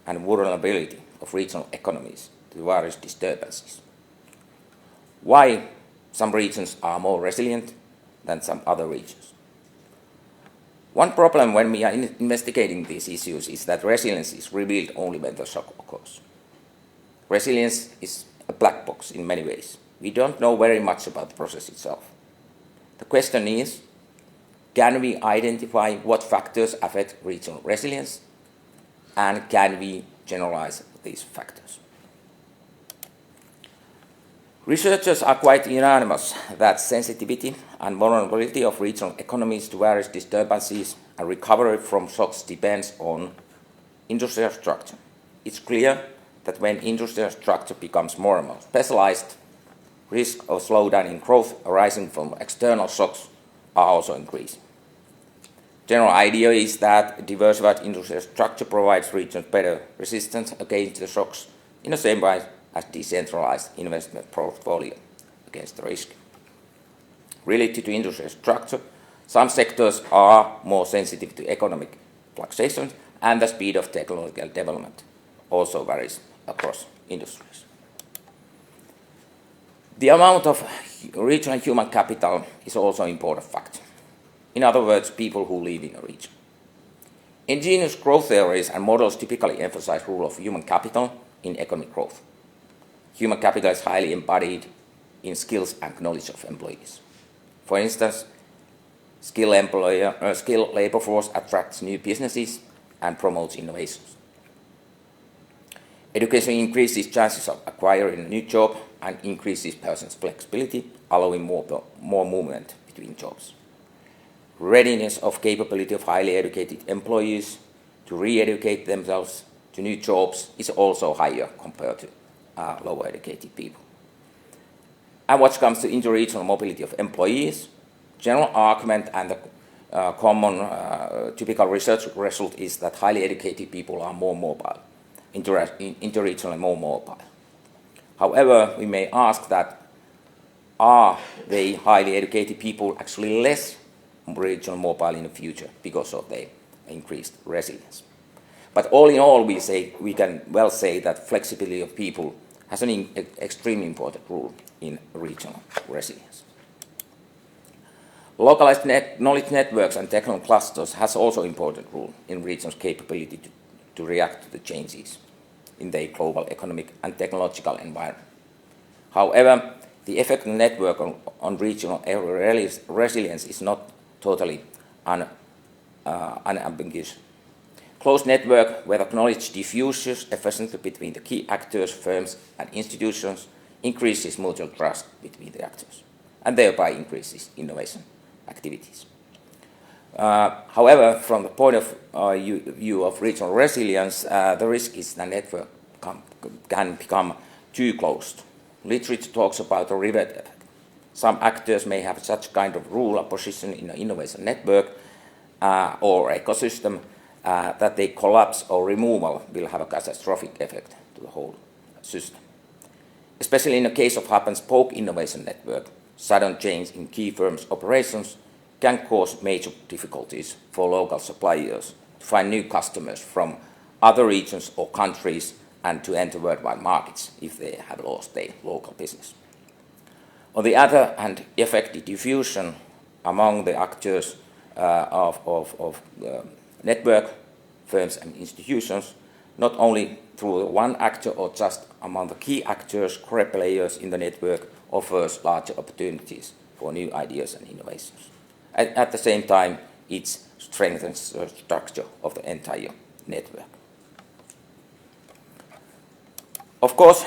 and vulnerability of regional economies to various disturbances? Why some regions are more resilient than some other regions? One problem when we are investigating these issues is that resilience is revealed only when the shock occurs. Resilience is a black box in many ways. We don't know very much about the process itself. The question is, can we identify what factors affect regional resilience, and can we generalize these factors? Researchers are quite unanimous that sensitivity and vulnerability of regional economies to various disturbances and recovery from shocks depends on industrial structure. It's clear that when industrial structure becomes more and more specialized, risk of slowdown in growth arising from external shocks are also increasing. General idea is that diversified industrial structure provides regions better resistance against the shocks in the same way as decentralized investment portfolio against the risk. Related to industrial structure, some sectors are more sensitive to economic fluctuations, and the speed of technological development also varies across industries. The amount of regional human capital is also an important factor. In other words, people who live in a region. Ingenious growth theories and models typically emphasize the role of human capital in economic growth. Human capital is highly embodied in skills and knowledge of employees. For instance, skilled labor force attracts new businesses and promotes innovations. Education increases chances of acquiring a new job and increases persons' flexibility, allowing more movement between jobs. Readiness of capability of highly educated employees to re-educate themselves to new jobs is also higher compared to lower educated people. And what comes to interregional mobility of employees, general argument and the common typical research result is that highly educated people are more mobile, interregionally more mobile. However, we may ask that, are they highly educated people actually less regional mobile in the future because of their increased resilience? But all in all, we can well say that flexibility of people has an extremely important role in regional resilience. Localized knowledge networks and technical clusters has also important role in regions' capability to react to the changes in their global economic and technological environment. However, the effect of the network on regional resilience is not totally unambiguous. Close network where the knowledge diffuses efficiently between the key actors, firms, and institutions increases mutual trust between the actors and thereby increases innovation activities. However, from the point of view of regional resilience, the risk is the network can become too closed. Literature talks about a rivet effect. Some actors may have such kind of role or position in an innovation network or ecosystem that their collapse or removal will have a catastrophic effect to the whole system. Especially in the case of hub and spoke innovation network, sudden change in key firms' operations can cause major difficulties for local suppliers to find new customers from other regions or countries and to enter worldwide markets if they have lost their local business. On the other hand, effective diffusion among the actors of network, firms and institutions, not only through one actor or just among the key actors, core players in the network, offers larger opportunities for new ideas and innovations. At the same time, it strengthens the structure of the entire network. Of course,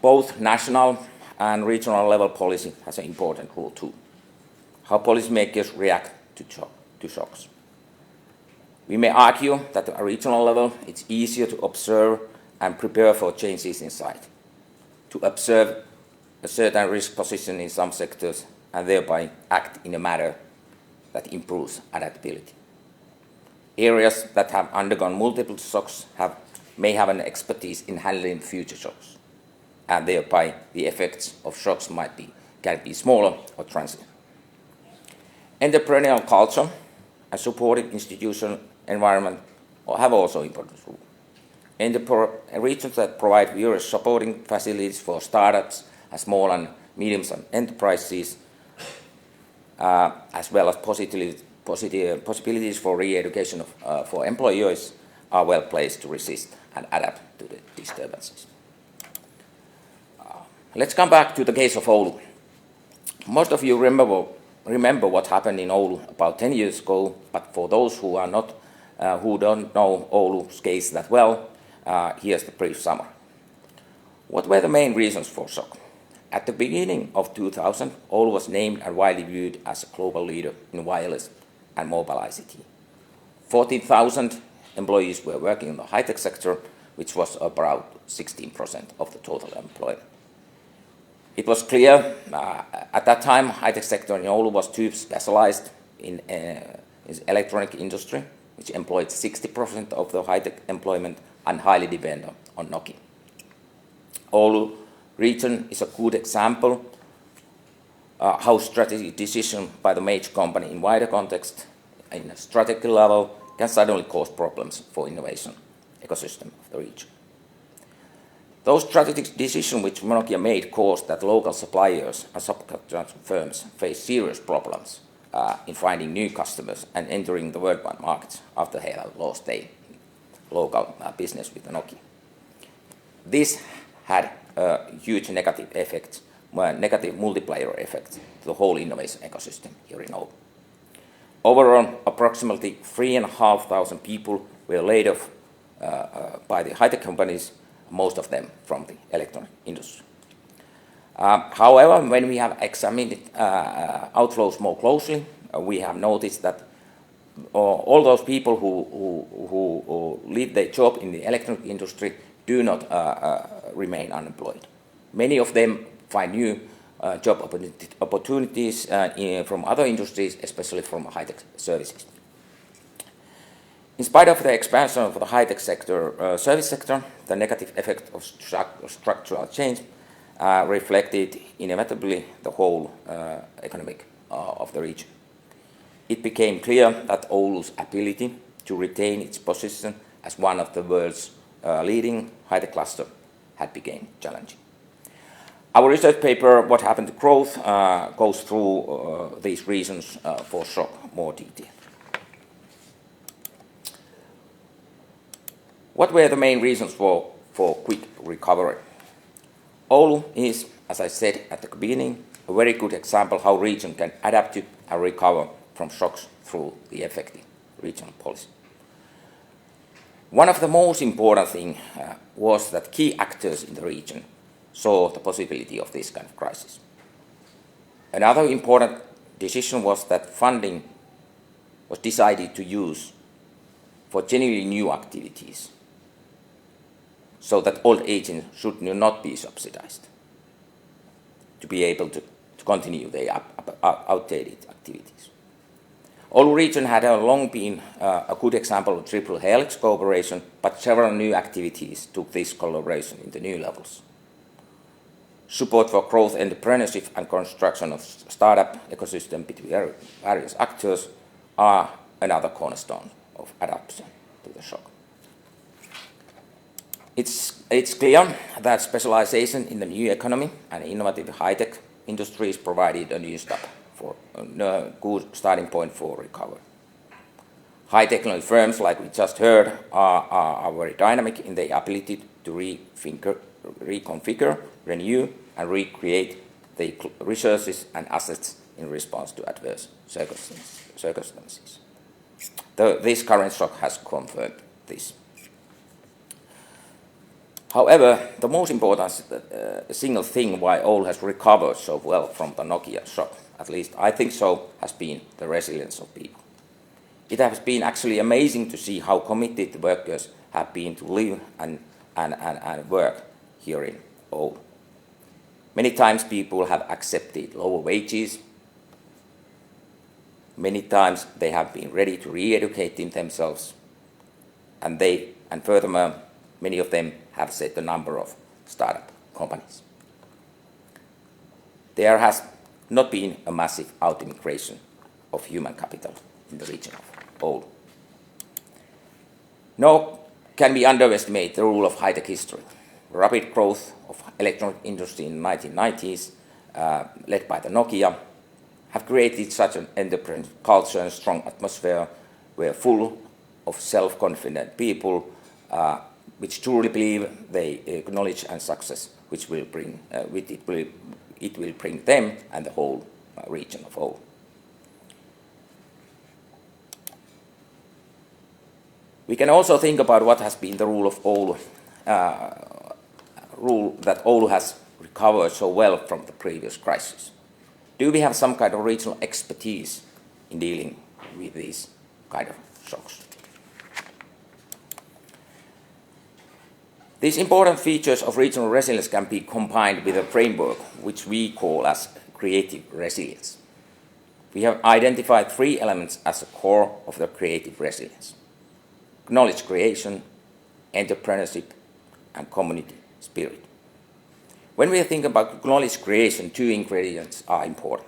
both national and regional level policy has an important role too. How policymakers react to shocks. We may argue that at a regional level it's easier to observe and prepare for changes in sight, to observe a certain risk position in some sectors and thereby act in a manner that improves adaptability. Areas that have undergone multiple shocks may have an expertise in handling future shocks, and thereby the effects of shocks can be smaller or transient. Entrepreneurial culture and supportive institutional environment have also important role. In the regions that provide various supporting facilities for startups and small and medium-sized enterprises, as well as possibilities for re-education for employers, are well placed to resist and adapt to the disturbances. Let's come back to the case of Oulu. Most of you remember what happened in Oulu about 10 years ago, but for those who don't know Oulu's case that well, here's the brief summary. What were the main reasons for shock? At the beginning of 2000, Oulu was named and widely viewed as a global leader in wireless and mobile ICT. 14,000 employees were working in the high-tech sector, which was about 16% of the total employment. It was clear at that time high-tech sector in Oulu was too specialized in electronic industry, which employed 60% of the high-tech employment and highly dependent on Nokia. Oulu region is a good example how strategic decision by the major company in wider context, in a strategic level, can suddenly cause problems for innovation ecosystem of the region. Those strategic decisions which Nokia made caused that local suppliers and subcontractor firms face serious problems in finding new customers and entering the worldwide markets after they have lost their local business with Nokia. This had a huge negative effect, negative multiplier effect to the whole innovation ecosystem here in Oulu. Overall, approximately 3,500 people were laid off by the high-tech companies, most of them from the electronic industry. However, when we have examined outflows more closely, we have noticed that all those people who leave their job in the electronic industry do not remain unemployed. Many of them find new job opportunities from other industries, especially from high-tech services. In spite of the expansion of the high-tech sector, service sector, the negative effect of structural change reflected inevitably the whole economic of the region. It became clear that Oulu's ability to retain its position as one of the world's leading high-tech cluster had become challenging. Our research paper, What Happened to Growth, goes through these reasons for shock more detail. What were the main reasons for quick recovery? Oulu is, as I said at the beginning, a very good example how region can adapt to and recover from shocks through the effective regional policy. One of the most important things was that key actors in the region saw the possibility of this kind of crisis. Another important decision was that funding was decided to use for genuinely new activities, so that old agents should not be subsidized to be able to continue their outdated activities. Oulu region had long been a good example of triple helix cooperation, but several new activities took this collaboration into new levels. Support for growth, entrepreneurship and construction of startup ecosystem between various actors are another cornerstone of adaptation to the shock. It's clear that specialization in the new economy and innovative high-tech industries provided a good starting point for recovery. High technology firms, like we just heard, are very dynamic in their ability to reconfigure, renew, and recreate the resources and assets in response to adverse circumstances. This current shock has confirmed this. However, the most important single thing why Oulu has recovered so well from the Nokia shock, at least I think so, has been the resilience of people. It has been actually amazing to see how committed the workers have been to live and and work here in Oulu. Many times people have accepted lower wages. Many times they have been ready to re-educate themselves, and furthermore, many of them have set the number of startup companies. There has not been a massive out-immigration of human capital in the region of Oulu. Nor can we underestimate the role of high-tech history. Rapid growth of electronic industry in the 1990s, led by the Nokia, have created such an entrepreneurial culture and strong atmosphere where full of self-confident people which truly believe they knowledge and success which will bring it will bring them and the whole region of Oulu. We can also think about what has been the rule of Oulu, rule that Oulu has recovered so well from the previous crisis. Do we have some kind of regional expertise in dealing with these kind of shocks? These important features of regional resilience can be combined with a framework which we call as creative resilience. We have identified 3 elements as the core of the creative resilience: knowledge creation, entrepreneurship, and community spirit. When we think about knowledge creation, 2 ingredients are important.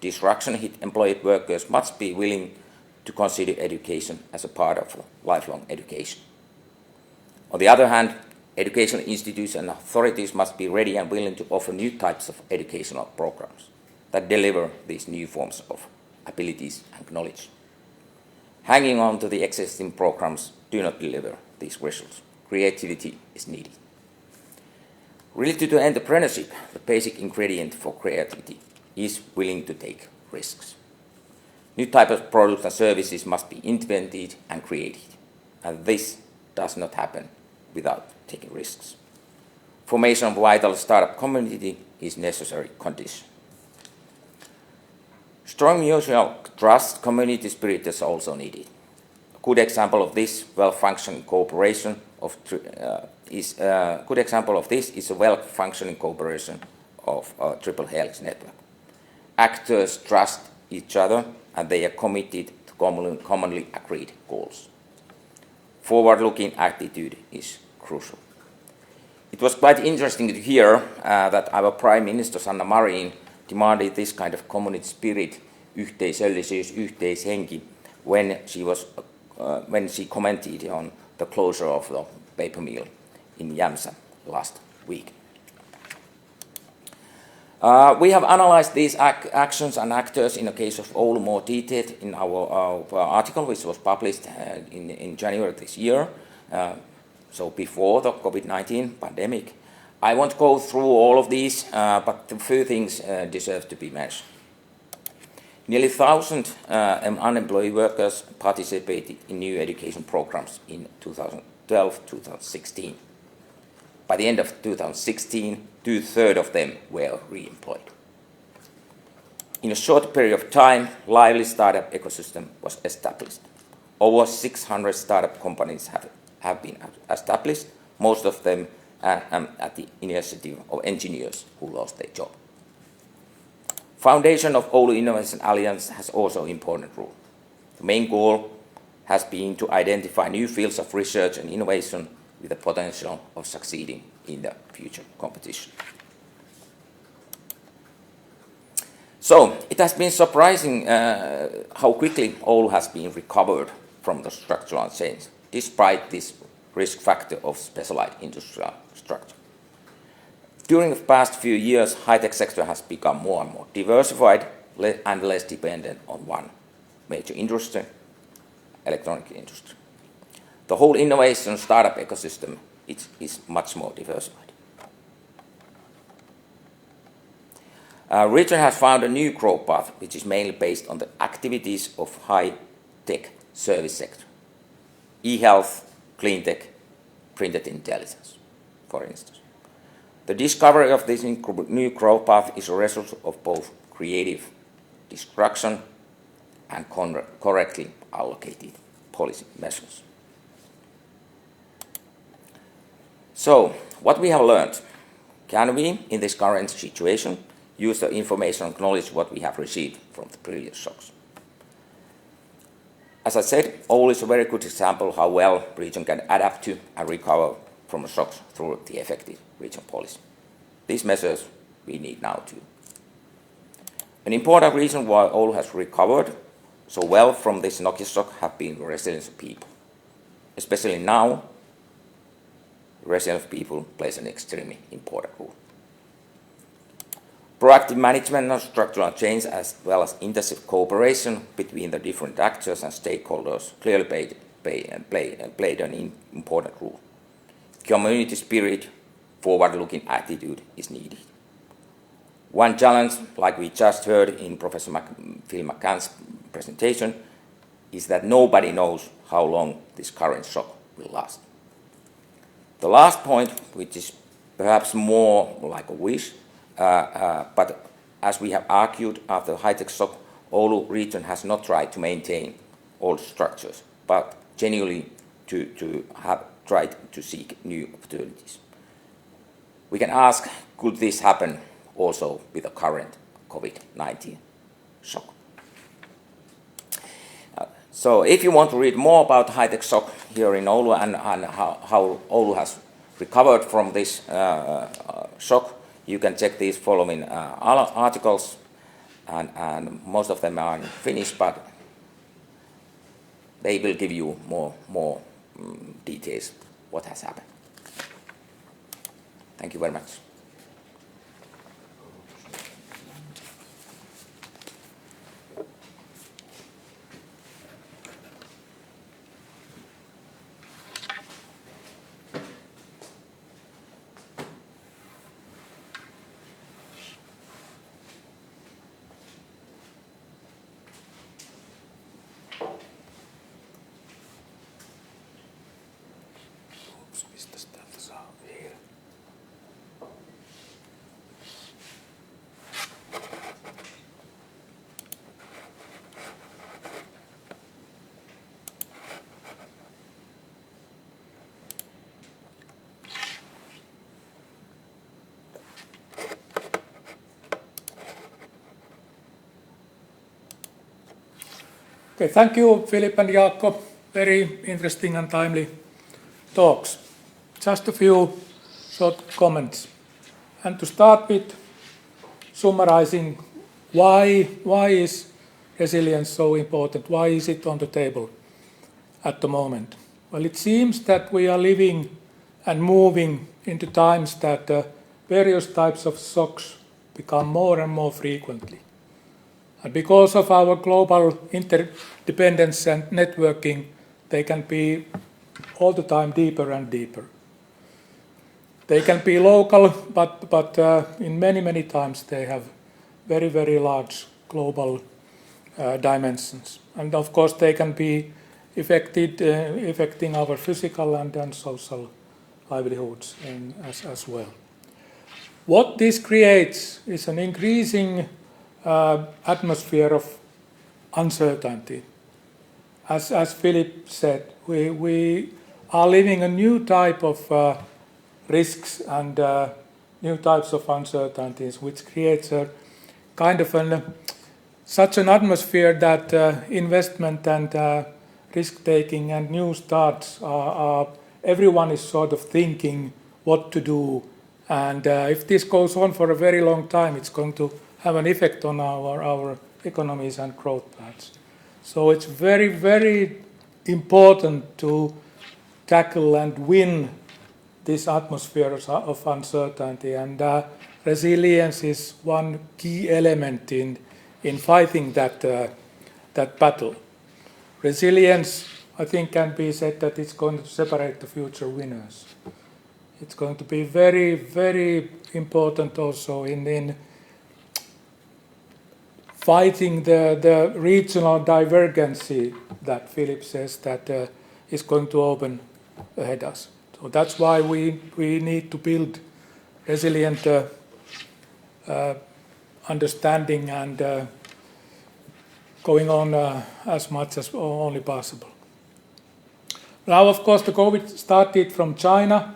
Disruption-hit employed workers must be willing to consider education as a part of lifelong education. On the other hand, educational institutions and authorities must be ready and willing to offer new types of educational programs that deliver these new forms of abilities and knowledge. Hanging on to the existing programs do not deliver these results. Creativity is needed. Related to entrepreneurship, the basic ingredient for creativity is willing to take risks. New types of products and services must be invented and created, and this does not happen without taking risks. Formation of vital startup community is necessary condition. Strong mutual trust, community spirit is also needed. A good example of this well-functioning cooperation is a well-functioning cooperation of a triple helix network. Actors trust each other and they are committed to commonly agreed goals. Forward-looking attitude is crucial. It was quite interesting to hear that our Prime Minister Sanna Marin demanded this kind of community spirit, yhteisöllisyys, yhteishenki, when she commented on the closure of the paper mill in Jämsä last week. We have analyzed these actions and actors in the case of Oulu more detailed in our article, which was published in January this year, so before the COVID-19 pandemic. I won't go through all of these, but a few things deserve to be mentioned. Nearly 1,000 unemployed workers participated in new education programs in 2012-2016. By the end of 2016, 2/3 of them were re-employed. In a short period of time, lively startup ecosystem was established. Over 600 startup companies have been established, most of them at the initiative of engineers who lost their job. Foundation of Oulu Innovation Alliance has also an important role. The main goal has been to identify new fields of research and innovation with the potential of succeeding in the future competition. So, it has been surprising how quickly Oulu has been recovered from the structural change, despite this risk factor of specialized industrial structure. During the past few years, high-tech sector has become more and more diversified and less dependent on one major industry, electronic industry. The whole innovation startup ecosystem is much more diversified. Region has found a new growth path, which is mainly based on the activities of high-tech service sector. E-health, clean tech, printed intelligence, for instance. The discovery of this new growth path is a result of both creative destruction and correctly allocated policy measures. So, what we have learned, can we, in this current situation, use the information and knowledge what we have received from the previous shocks? As I said, Oulu is a very good example how well region can adapt to and recover from shocks through the effective region policy. These measures we need now too. An important reason why Oulu has recovered so well from this Nokia shock have been the resilience of people. Especially now, resilience of people plays an extremely important role. Proactive management of structural change as well as intensive cooperation between the different actors and stakeholders clearly played an important role. Community spirit, forward-looking attitude is needed. One challenge, like we just heard in Professor Phil McCann's presentation, is that nobody knows how long this current shock will last. The last point, which is perhaps more like a wish, but as we have argued after the high-tech shock, Oulu region has not tried to maintain old structures, but genuinely to have tried to seek new opportunities. We can ask, could this happen also with the current COVID-19 shock? So if you want to read more about high-tech shock here in Oulu and how Oulu has recovered from this shock, you can check these following articles, and most of them are in Finnish, but they will give you more details what has happened. Thank you very much. Okay, thank you, Philip and Jaakko. Very interesting and timely talks. Just a few short comments. And to start with, summarizing why is resilience so important? Why is it on the table at the moment? Well, it seems that we are living and moving into times that various types of shocks become more and more frequently. And because of our global interdependence and networking, they can be all the time deeper and deeper. They can be local, but in many times they have very, very large global dimensions. And of course they can be affecting our physical and social livelihoods as well. What this creates is an increasing atmosphere of uncertainty. As Philip said, we are living a new type of risks and new types of uncertainties, which creates a kind of such an atmosphere that investment and risk-taking and new starts everyone is sort of thinking what to do. And if this goes on for a very long time, it's going to have an effect on our economies and growth plans. So it's very, very important to tackle and win this atmosphere of uncertainty. And resilience is one key element in fighting that battle. Resilience, I think, can be said that it's going to separate the future winners. It's going to be very, very important also in fighting the regional divergency that Philip says that is going to open ahead us. So that's why we need to build resilient understanding and going on as much as only possible. Now, of course, the COVID started from China,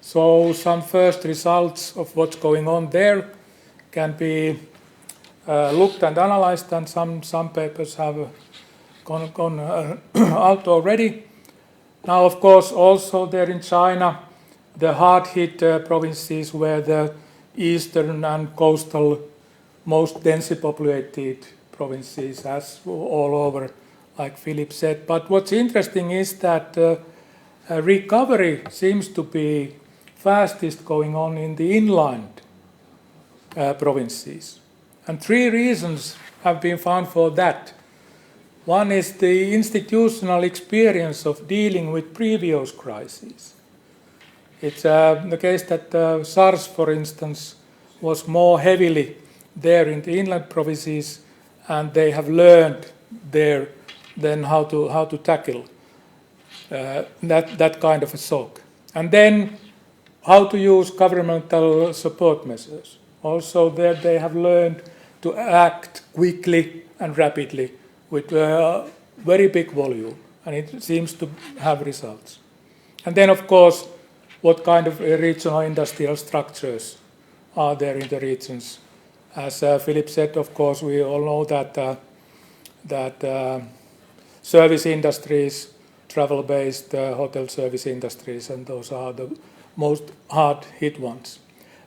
So some first results of what's going on there can be looked and analyzed, and some papers have gone out already. Now, of course, also there in China, the hard-hit provinces were the eastern and coastal, most densely populated provinces, as all over, like Philip said. But what's interesting is that recovery seems to be fastest going on in the inland provinces. And 3 reasons have been found for that. One is the institutional experience of dealing with previous crises. It's the case that SARS, for instance, was more heavily there in the inland provinces, and they have learned there then how to tackle that kind of a shock. And then how to use governmental support measures. Also there they have learned to act quickly and rapidly with very big volume, and it seems to have results. And then, of course, what kind of regional industrial structures are there in the regions? As Philip said, of course, we all know that service industries, travel-based hotel service industries, and those are the most hard-hit ones.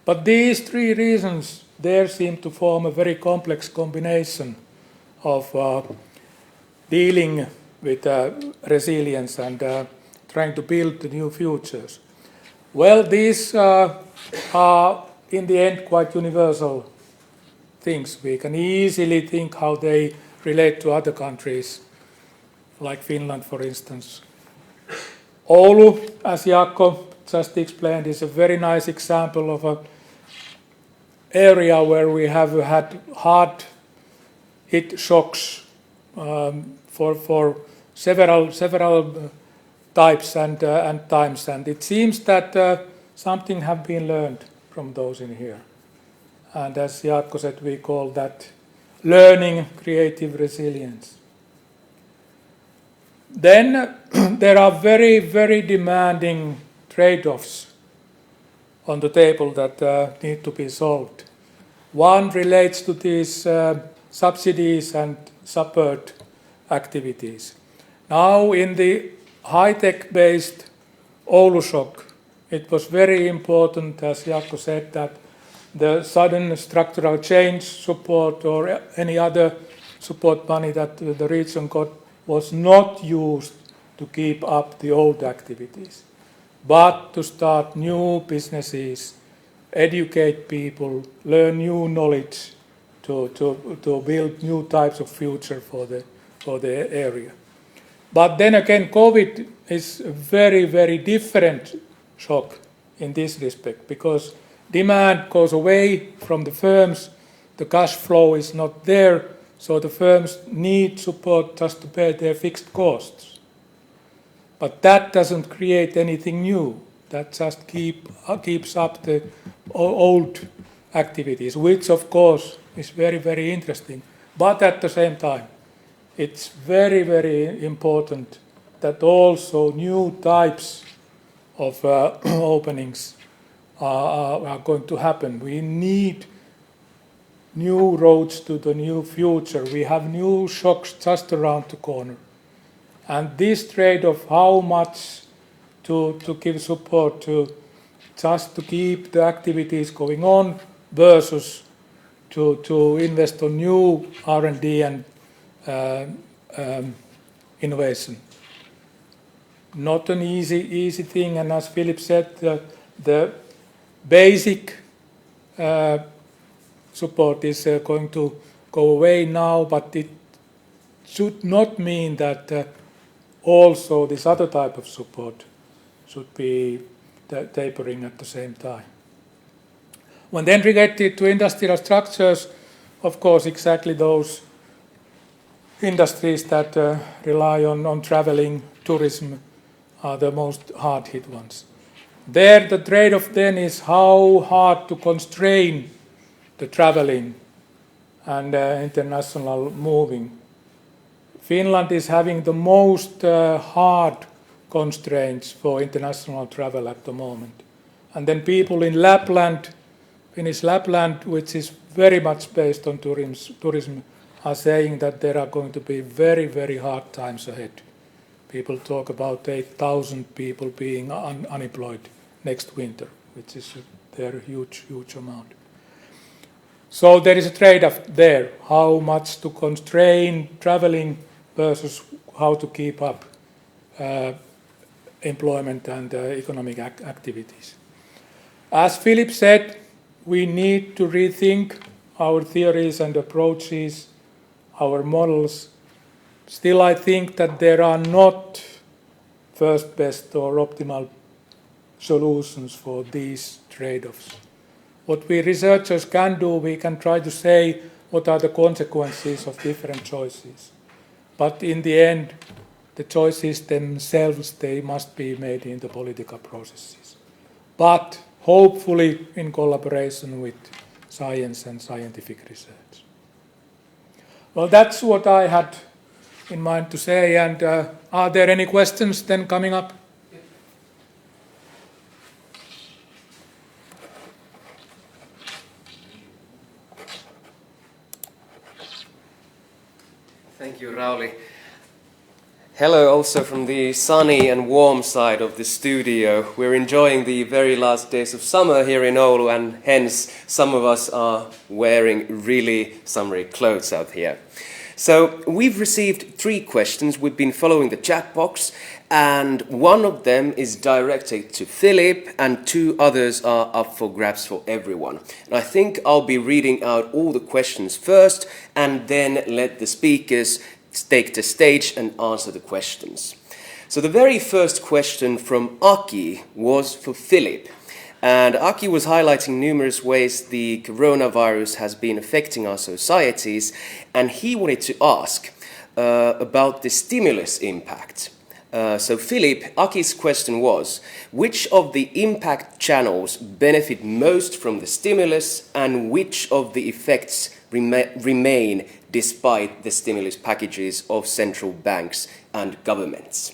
But these 3 reasons there seem to form a very complex combination of dealing with resilience and trying to build the new futures. Well, these are in the end quite universal things. We can easily think how they relate to other countries, like Finland, for instance. Oulu, as Jaakko just explained, is a very nice example of an area where we have had hard hit shocks for several types and times, and it seems that something have been learned from those in here. And as Jaakko said, we call that learning creative resilience. Then there are very, very demanding trade-offs on the table that need to be solved. One relates to these subsidies and support activities. Now, in the high-tech based Oulu shock, it was very important, as Jaakko said, that the sudden structural change support or any other support money that the region got was not used to keep up the old activities, but to start new businesses, educate people, learn new knowledge to build new types of future for the area. But then again, COVID is a very, very different shock in this respect, because demand goes away from the firms, the cash flow is not there, so the firms need support just to pay their fixed costs. But that doesn't create anything new. That just keeps up the old activities, which of course is very, very interesting. But at the same time, it's very, very important that also new types of openings are going to happen. We need new roads to the new future. We have new shocks just around the corner. And this trade of how much to give support to just to keep the activities going on versus to invest on new R&D and innovation. Not an easy thing, and as Philip said, the basic support is going to go away now, but it should not mean that also this other type of support should be tapering at the same time. When then related to industrial structures, of course, exactly those industries that rely on traveling, tourism, are the most hard-hit ones. There, the trade-off then is how hard to constrain the traveling and international moving. Finland is having the most hard constraints for international travel at the moment. And then people in Lapland, Finnish Lapland, which is very much based on tourism, are saying that there are going to be very, very hard times ahead. People talk about 8,000 people being unemployed next winter, which is a huge, huge amount. So there is a trade-off there, how much to constrain traveling versus how to keep up employment and economic activities. As Philip said, we need to rethink our theories and approaches, our models. Still, I think that there are not first best or optimal solutions for these trade-offs. What we researchers can do, we can try to say what are the consequences of different choices. But in the end, the choices themselves, they must be made in the political processes. But hopefully in collaboration with science and scientific research. Well, that's what I had in mind to say. And are there any questions then coming up? Thank you, Rauli. Hello also from the sunny and warm side of the studio. We're enjoying the very last days of summer here in Oulu, and hence some of us are wearing really summery clothes out here. So we've received 3 questions. We've been following the chat box, and one of them is directed to Philip, and 2 others are up for grabs for everyone. And I think I'll be reading out all the questions first, and then let the speakers take the stage and answer the questions. So the very first question from Aki was for Philip. And Aki was highlighting numerous ways the coronavirus has been affecting our societies, and he wanted to ask about the stimulus impact. So Philip, Aki's question was, which of the impact channels benefit most from the stimulus, and which of the effects remain despite the stimulus packages of central banks and governments?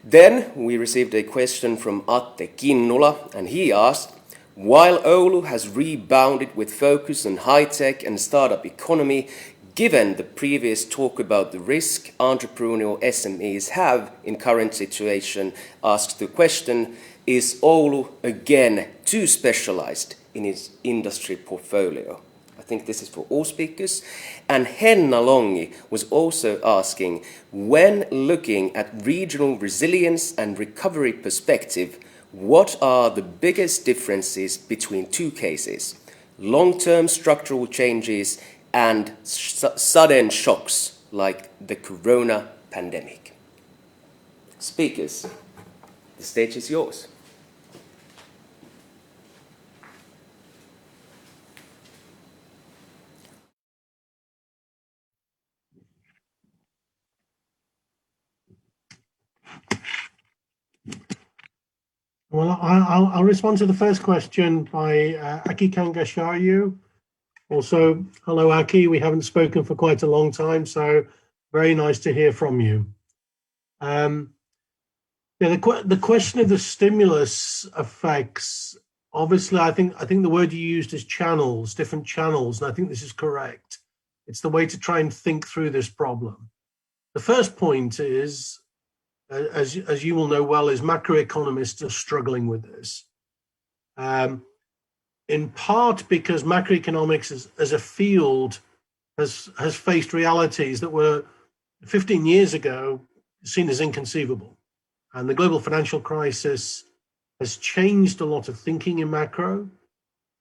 Then we received a question from Atte Kinnula, and he asked, while Oulu has rebounded with focus on high-tech and startup economy, given the previous talk about the risk entrepreneurial SMEs have in current situation, asks the question, is Oulu again too specialized in its industry portfolio? I think this is for all speakers. And Henna Longi was also asking, when looking at regional resilience and recovery perspective, what are the biggest differences between 2 cases? Long-term structural changes and sudden shocks like the corona pandemic. Speakers, the stage is yours. Well, I'll respond to the first question by Aki Kangasharyu. Also, hello, Aki. We haven't spoken for quite a long time, so very nice to hear from you. The question of the stimulus effects, obviously, I think the word you used is channels, different channels, and I think this is correct. It's the way to try and think through this problem. The first point is, as you will know well, is macroeconomists are struggling with this. In part because macroeconomics as a field has faced realities that were 15 years ago seen as inconceivable. And the global financial crisis has changed a lot of thinking in macro,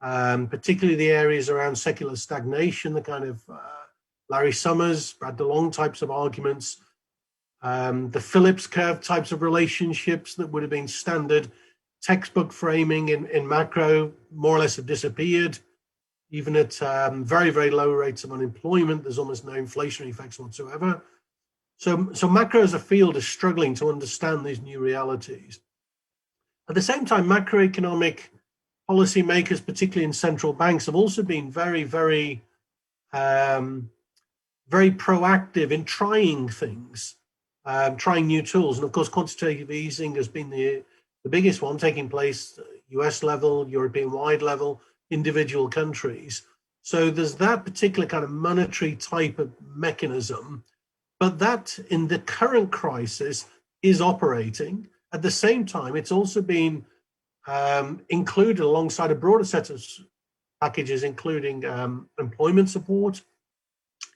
particularly the areas around secular stagnation, the kind of Larry Summers, Brad DeLong types of arguments, the Phillips curve types of relationships that would have been standard textbook framing in macro more or less have disappeared. Even at very, very low rates of unemployment, there's almost no inflationary effects whatsoever. So macro as a field is struggling to understand these new realities. At the same time, macroeconomic policymakers, particularly in central banks, have also been very, very, very proactive in trying things, trying new tools. And of course, quantitative easing has been the biggest one, taking place US level, European-wide level, individual countries. So there's that particular kind of monetary type of mechanism, but that in the current crisis is operating. At the same time, it's also been included alongside a broader set of packages, including employment support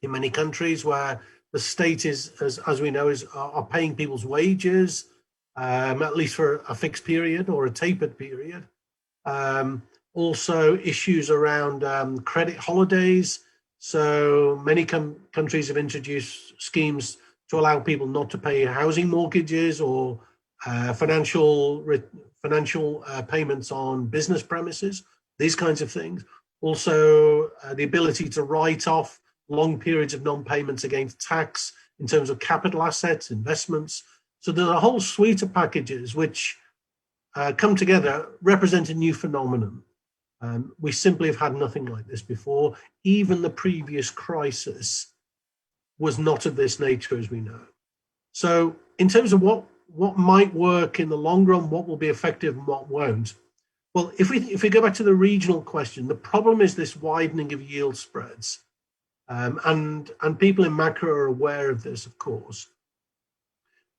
in many countries where the state is, as we know, are paying people's wages, at least for a fixed period or a tapered period. Also issues around credit holidays. So many countries have introduced schemes to allow people not to pay housing mortgages or financial payments on business premises, these kinds of things. Also, the ability to write off long periods of non-payments against tax in terms of capital assets, investments. So there's a whole suite of packages which come together, represent a new phenomenon. We simply have had nothing like this before. Even the previous crisis was not of this nature, as we know. So in terms of what might work in the long run, what will be effective and what won't, well, if we go back to the regional question, the problem is this widening of yield spreads. And people in macro are aware of this, of course.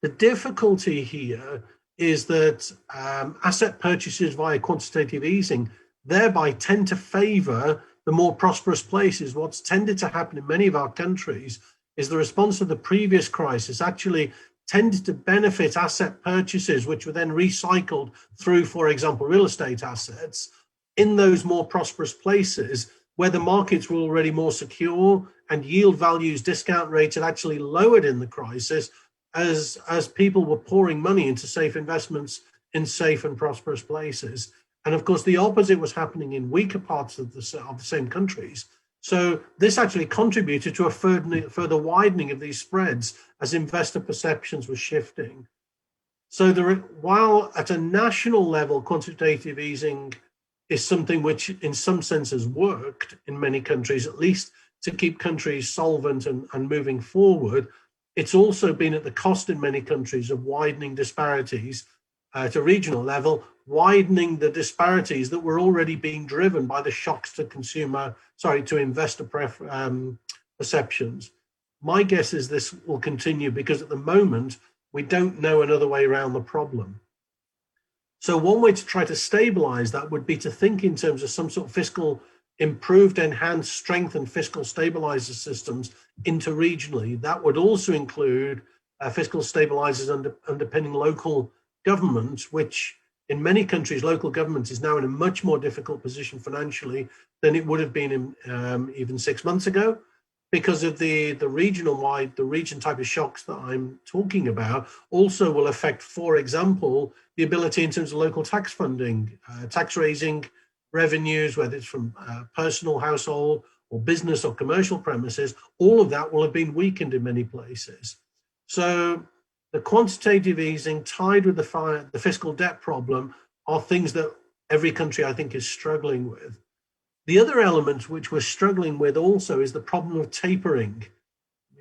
The difficulty here is that asset purchases via quantitative easing thereby tend to favor the more prosperous places. What's tended to happen in many of our countries is the response to the previous crisis actually tended to benefit asset purchases, which were then recycled through, for example, real estate assets in those more prosperous places where the markets were already more secure and yield values, discount rates had actually lowered in the crisis as people were pouring money into safe investments in safe and prosperous places. And of course, the opposite was happening in weaker parts of the same countries. So this actually contributed to a further widening of these spreads as investor perceptions were shifting. So while at a national level, quantitative easing is something which in some senses worked in many countries, at least to keep countries solvent and moving forward, it's also been at the cost in many countries of widening disparities at a regional level, widening the disparities that were already being driven by the shocks to investor perceptions. My guess is this will continue because at the moment, we don't know another way around the problem. So one way to try to stabilize that would be to think in terms of some sort of fiscal improved, enhanced, strengthened fiscal stabilizer systems interregionally. That would also include fiscal stabilizers underpinning local government, which in many countries, local government is now in a much more difficult position financially than it would have been in, even 6 months ago, because of the region type of shocks that I'm talking about also will affect, for example, the ability in terms of local tax funding, tax raising revenues, whether it's from personal household or business or commercial premises, all of that will have been weakened in many places. So the quantitative easing tied with the fiscal debt problem are things that every country, I think, is struggling with. The other element which we're struggling with also is the problem of tapering.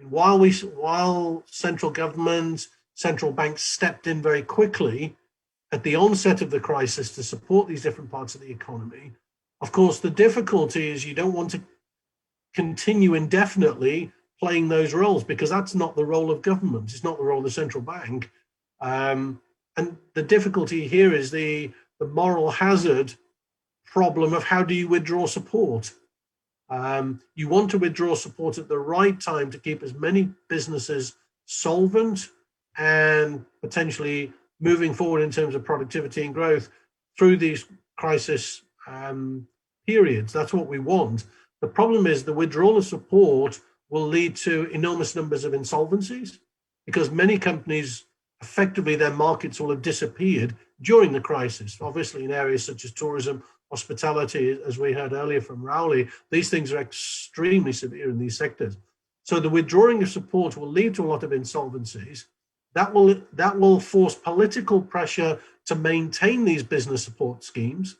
While central government, central banks stepped in very quickly at the onset of the crisis to support these different parts of the economy, of course, the difficulty is you don't want to continue indefinitely playing those roles because that's not the role of government. It's not the role of the central bank. And the difficulty here is the moral hazard problem of how do you withdraw support? You want to withdraw support at the right time to keep as many businesses solvent and potentially moving forward in terms of productivity and growth through these crisis periods. That's what we want. The problem is the withdrawal of support will lead to enormous numbers of insolvencies because many companies, effectively their markets will have disappeared during the crisis. Obviously in areas such as tourism, hospitality, as we heard earlier from Rowley, these things are extremely severe in these sectors. So the withdrawing of support will lead to a lot of insolvencies. That will force political pressure to maintain these business support schemes.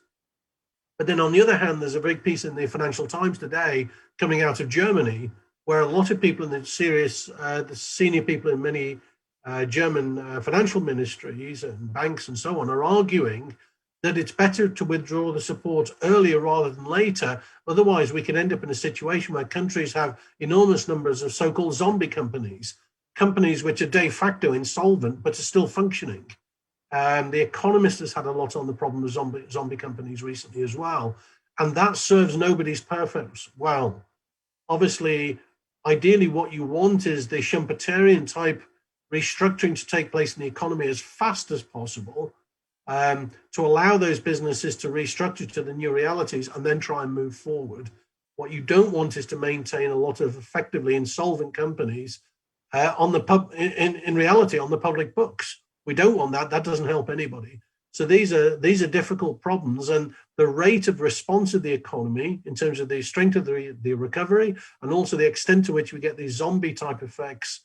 But then on the other hand, there's a big piece in the Financial Times today coming out of Germany, where a lot of people in the senior people in many German financial ministries and banks and so on are arguing that it's better to withdraw the support earlier rather than later. Otherwise, we can end up in a situation where countries have enormous numbers of so-called zombie companies which are de facto insolvent but are still functioning. The Economist has had a lot on the problem of zombie companies recently as well. And that serves nobody's purpose well. Obviously, ideally, what you want is the Schumpeterian type restructuring to take place in the economy as fast as possible, to allow those businesses to restructure to the new realities and then try and move forward. What you don't want is to maintain a lot of effectively insolvent companies in reality on the public books. We don't want that. That doesn't help anybody. So these are difficult problems, and the rate of response of the economy in terms of the strength of the recovery and also the extent to which we get these zombie type effects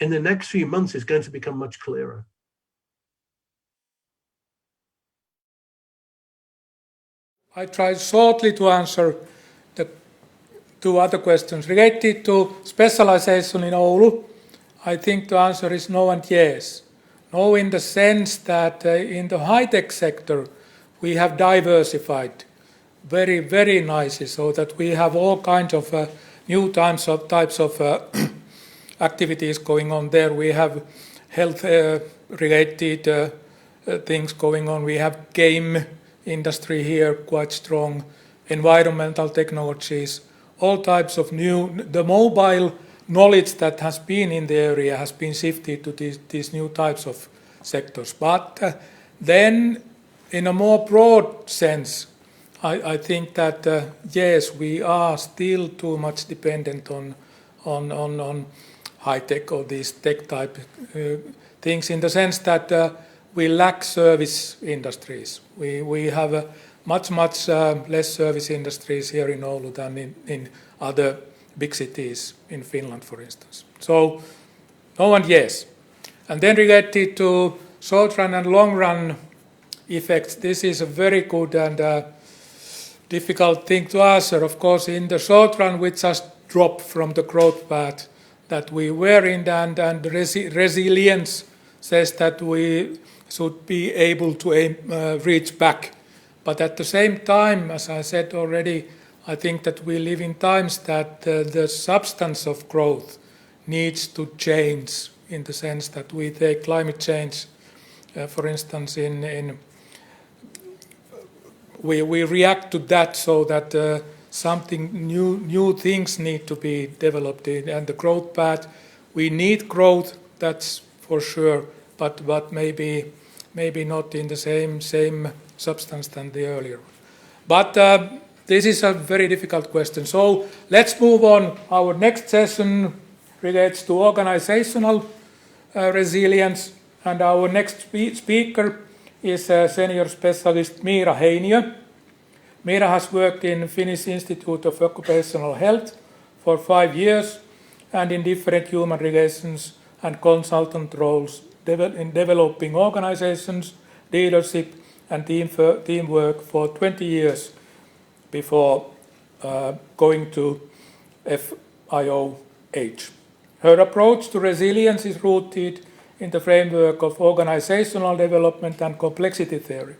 in the next few months is going to become much clearer. I tried shortly to answer the two other questions related to specialization in Oulu. I think the answer is no and yes. No, in the sense that in the high-tech sector, we have diversified very, very nicely so that we have all kinds of new types of activities going on there. We have health-related things going on. We have game industry here, quite strong, environmental technologies, all types of the mobile knowledge that has been in the area has been shifted to these new types of sectors. But then, in a more broad sense, I think that yes, we are still too much dependent on high tech or these tech type things, in the sense that we lack service industries. We have much less service industries here in Oulu than in other big cities in Finland, for instance. So, no and yes. And then related to short run and long run effects, this is a very good and difficult thing to answer. Of course, in the short run, we just drop from the growth path that we were in, and resilience says that we should be able to reach back. But at the same time, as I said already, I think that we live in times that the substance of growth needs to change, in the sense that we take climate change, for instance, we react to that so that something new things need to be developed in, and the growth path, we need growth, that's for sure, but maybe not in the same substance than the earlier. But this is a very difficult question. So let's move on. Our next session relates to organizational resilience, and our next speaker is senior specialist Miira Heiniö. Miira has worked in Finnish Institute of Occupational Health for 5 years and in different human relations and consultant roles in developing organizations, leadership and teamwork for 20 years before going to FIOH. Her approach to resilience is rooted in the framework of organizational development and complexity theory.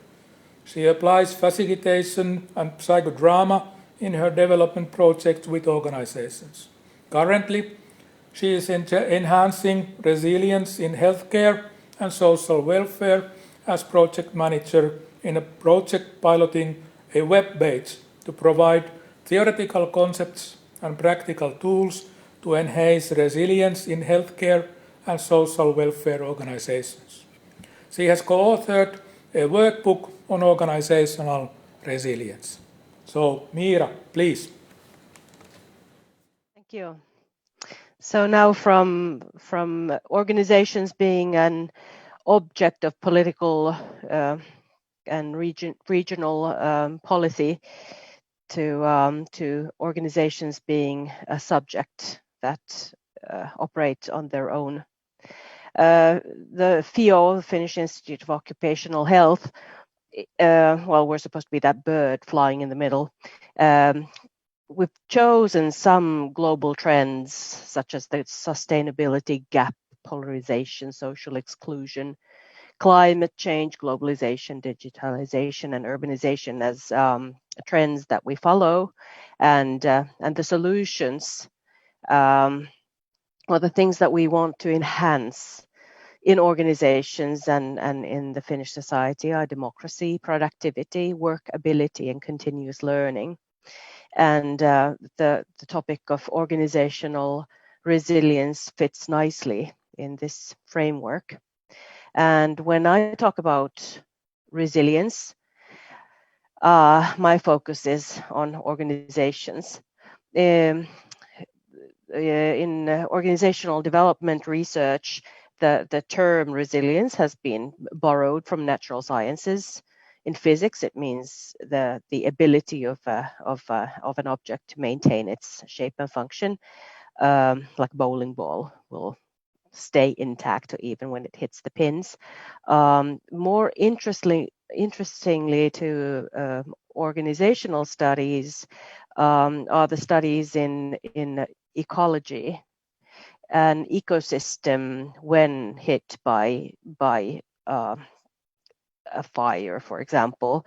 She applies facilitation and psychodrama in her development projects with organizations. Currently, she is enhancing resilience in healthcare and social welfare as project manager in a project piloting a web page to provide theoretical concepts and practical tools to enhance resilience in healthcare and social welfare organizations. She has co-authored a workbook on organizational resilience. So, Miira, please. Thank you. So now from organizations being an object of political and regional policy to organizations being a subject that operate on their own. The FIO, the Finnish Institute of Occupational Health, well, we're supposed to be that bird flying in the middle. We've chosen some global trends such as the sustainability gap, polarization, social exclusion, climate change, globalization, digitalization, and urbanization as trends that we follow, and the solutions, or the things that we want to enhance in organizations and in the Finnish society are democracy, productivity, workability, and continuous learning. And the topic of organizational resilience fits nicely in this framework. And when I talk about resilience, my focus is on organizations. In organizational development research, the term resilience has been borrowed from natural sciences. In physics, it means the ability of an object to maintain its shape and function, like a bowling ball will stay intact even when it hits the pins. More interestingly to organizational studies are the studies in ecology. An ecosystem, when hit by a fire, for example,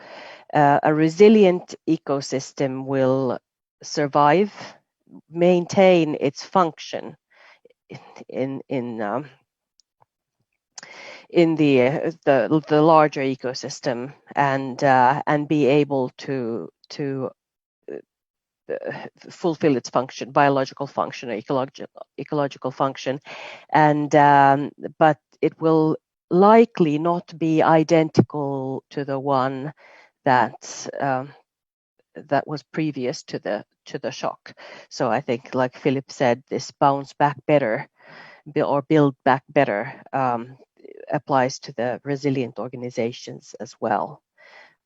a resilient ecosystem will survive, maintain its function in the larger ecosystem, and be able to fulfill its function, biological function, or ecological function, and but it will likely not be identical to the one that was previous to the shock. So I think, like Philip said, this bounce back better or build back better applies to the resilient organizations as well.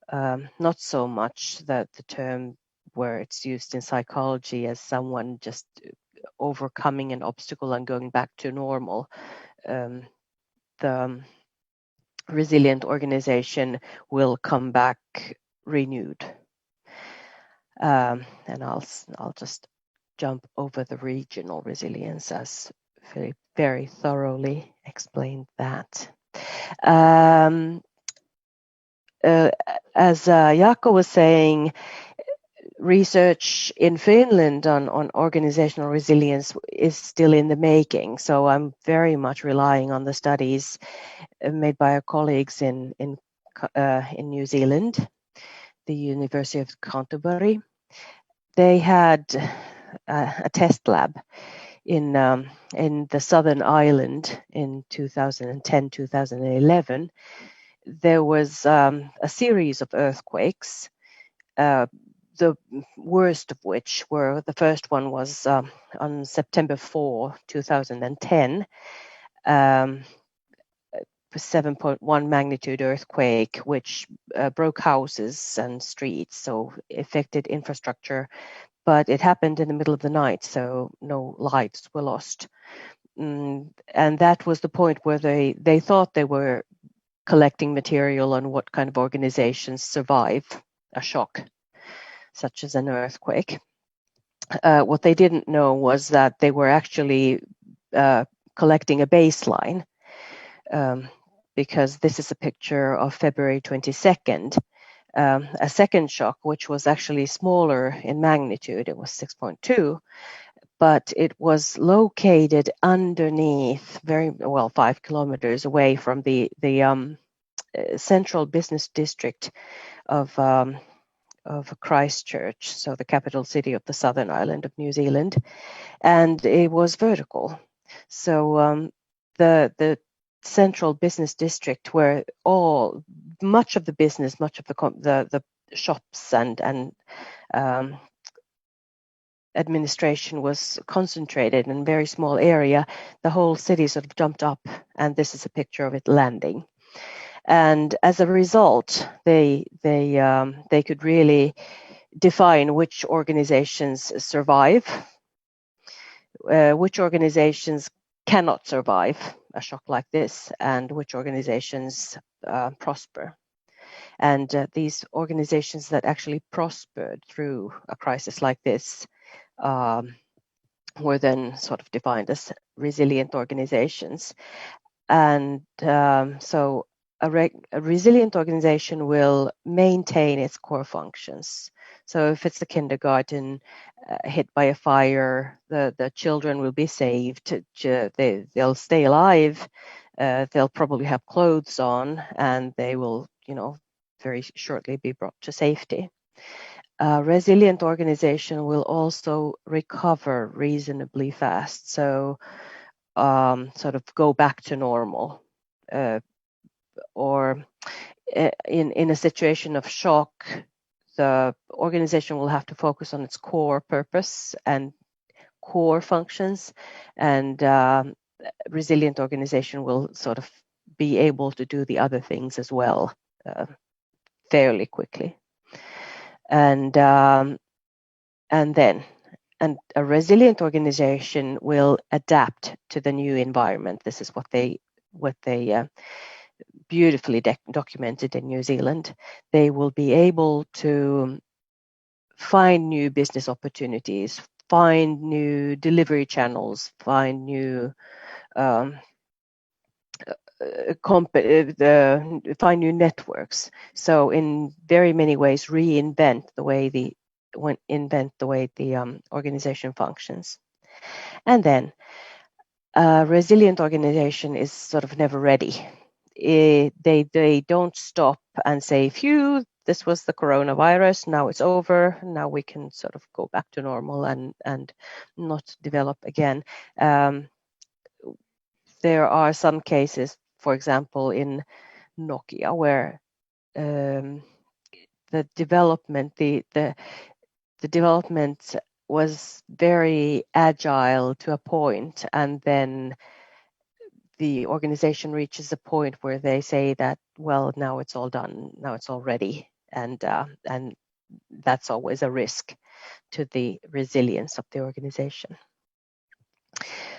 Not so much that the term where it's used in psychology as someone just overcoming an obstacle and going back to normal. The resilient organization will come back renewed. And I'll just jump over the regional resilience, as Philip very thoroughly explained that. As Jaakko was saying, research in Finland on organizational resilience is still in the making. So I'm very much relying on the studies made by our colleagues in New Zealand, the University of Canterbury. They had a test lab in the Southern Island in 2010-2011. There was a series of earthquakes, the worst of which were, the first one was on September 4, 2010, 7.1 magnitude earthquake, which broke houses and streets, so affected infrastructure, but it happened in the middle of the night, so no lives were lost. And that was the point where they thought they were collecting material on what kind of organizations survive a shock, such as an earthquake. What they didn't know was that they were actually collecting a baseline, because this is a picture of February 22nd, a second shock, which was actually smaller in magnitude. It was 6.2, but it was located underneath, 5 kilometers away from the central business district of Christchurch, so the capital city of the southern island of New Zealand, and it was vertical. So the central business district, where much of the business, much of the shops and administration was concentrated in a very small area, the whole city sort of jumped up, and this is a picture of it landing. And as a result, they could really define which organizations survive, which organizations cannot survive a shock like this, and which organizations prosper. And these organizations that actually prospered through a crisis like this were then sort of defined as resilient organizations. And so a resilient organization will maintain its core functions. So if it's a kindergarten hit by a fire, the children will be saved. They'll stay alive. They'll probably have clothes on, and they will, very shortly be brought to safety. A resilient organization will also recover reasonably fast. So sort of go back to normal. Or in a situation of shock, the organization will have to focus on its core purpose and core functions, and resilient organization will sort of be able to do the other things as well fairly quickly. And a resilient organization will adapt to the new environment. This is what they beautifully documented in New Zealand. They will be able to find new business opportunities, find new delivery channels, find new find new networks. So in very many ways, reinvent the way the organization functions. And then a resilient organization is sort of never ready. They don't stop and say, phew, this was the coronavirus, now it's over, now we can sort of go back to normal and not develop again. There are some cases, for example, in Nokia, where the development was very agile to a point, and then the organization reaches a point where they say that, well, now it's all done, now it's all ready, and that's always a risk to the resilience of the organization.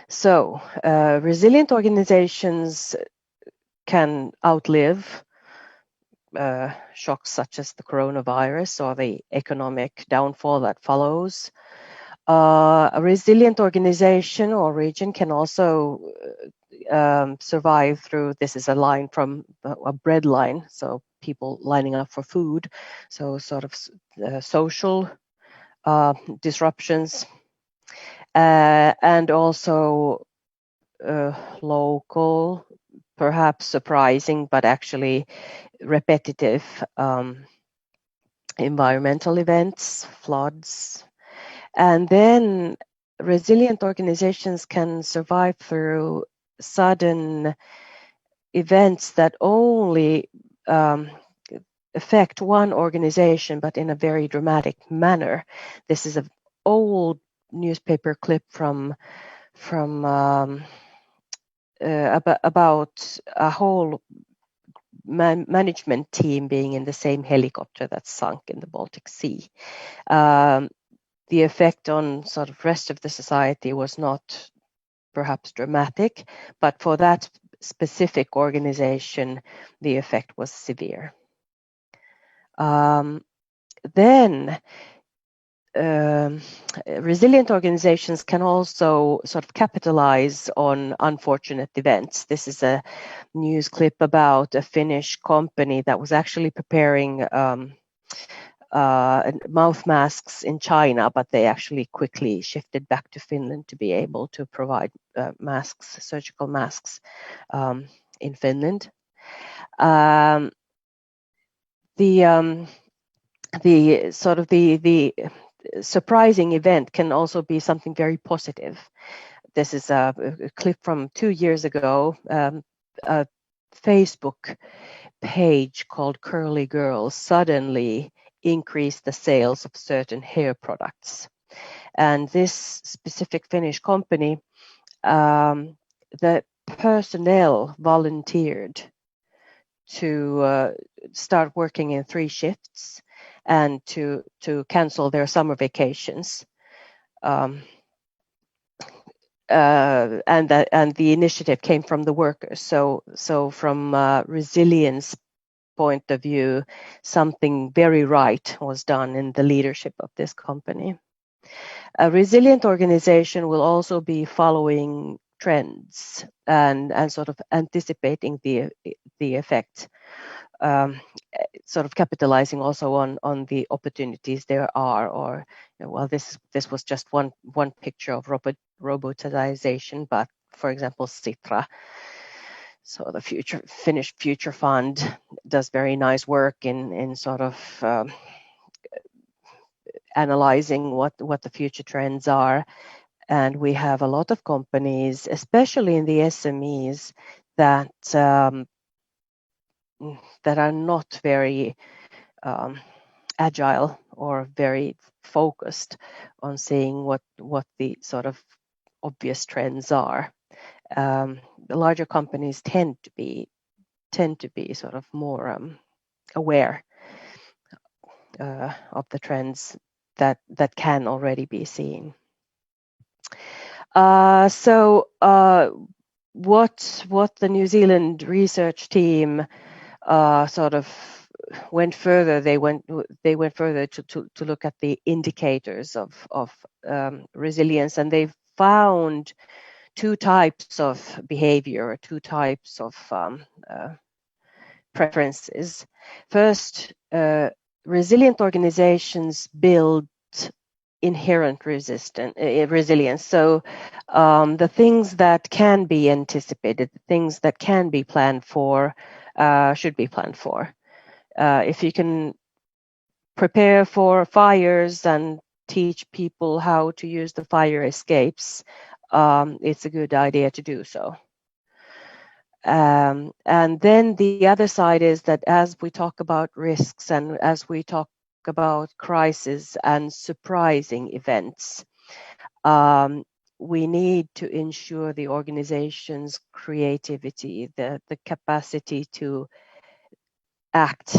So resilient organizations can outlive shocks such as the coronavirus or the economic downfall that follows. A resilient organization or region can also survive through, this is a line from a bread line, so people lining up for food, so sort of social disruptions, and also local, perhaps surprising, but actually repetitive environmental events, floods. And then resilient organizations can survive through sudden events that only affect one organization, but in a very dramatic manner. This is an old newspaper clip from about a whole management team being in the same helicopter that sunk in the Baltic Sea. The effect on sort of rest of the society was not perhaps dramatic, but for that specific organization, the effect was severe. Then resilient organizations can also sort of capitalize on unfortunate events. This is a news clip about a Finnish company that was actually preparing mouth masks in China, but they actually quickly shifted back to Finland to be able to provide masks, surgical masks, in Finland. The surprising event can also be something very positive. This is a clip from 2 years ago. A Facebook page called Curly Girls suddenly increased the sales of certain hair products. And this specific Finnish company, the personnel volunteered to start working in 3 shifts and to cancel their summer vacations. And the initiative came from the workers. So from resilience point of view, something very right was done in the leadership of this company. A resilient organization will also be following trends and sort of anticipating the effect, sort of capitalizing also on the opportunities there are. Or well, this was just one picture of robotization, but for example, Sitra, so the Finnish Future Fund, does very nice work in sort of analyzing what the future trends are. And we have a lot of companies, especially in the SMEs, that are not very agile or very focused on seeing what the sort of obvious trends are. The larger companies tend to be sort of more aware of the trends that can already be seen. So what the New Zealand research team sort of went further. They went further to look at the indicators of resilience, and they found two types of behavior, two types of preferences. First, resilient organizations build inherent resilience. So the things that can be anticipated, the things that can be planned for, should be planned for. If you can prepare for fires and teach people how to use the fire escapes, it's a good idea to do so. And then the other side is that as we talk about risks and as we talk about crisis and surprising events, we need to ensure the organization's creativity, the capacity to act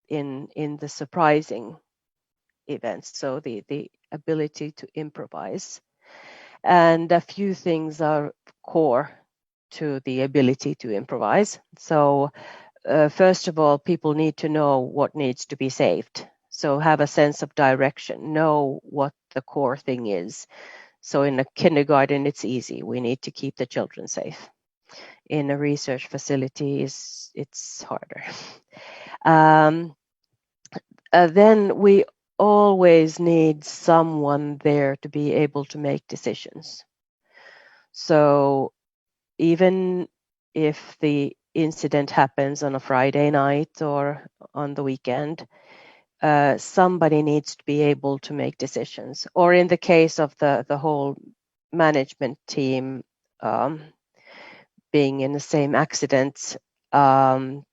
in the surprising events, so the ability to improvise. And a few things are core to the ability to improvise. So first of all, people need to know what needs to be saved. So have a sense of direction, know what the core thing is. So in a kindergarten, it's easy. We need to keep the children safe. In a research facility, it's harder. Then we always need someone there to be able to make decisions. So even if the incident happens on a Friday night or on the weekend, somebody needs to be able to make decisions. Or in the case of the whole management team being in the same accident, the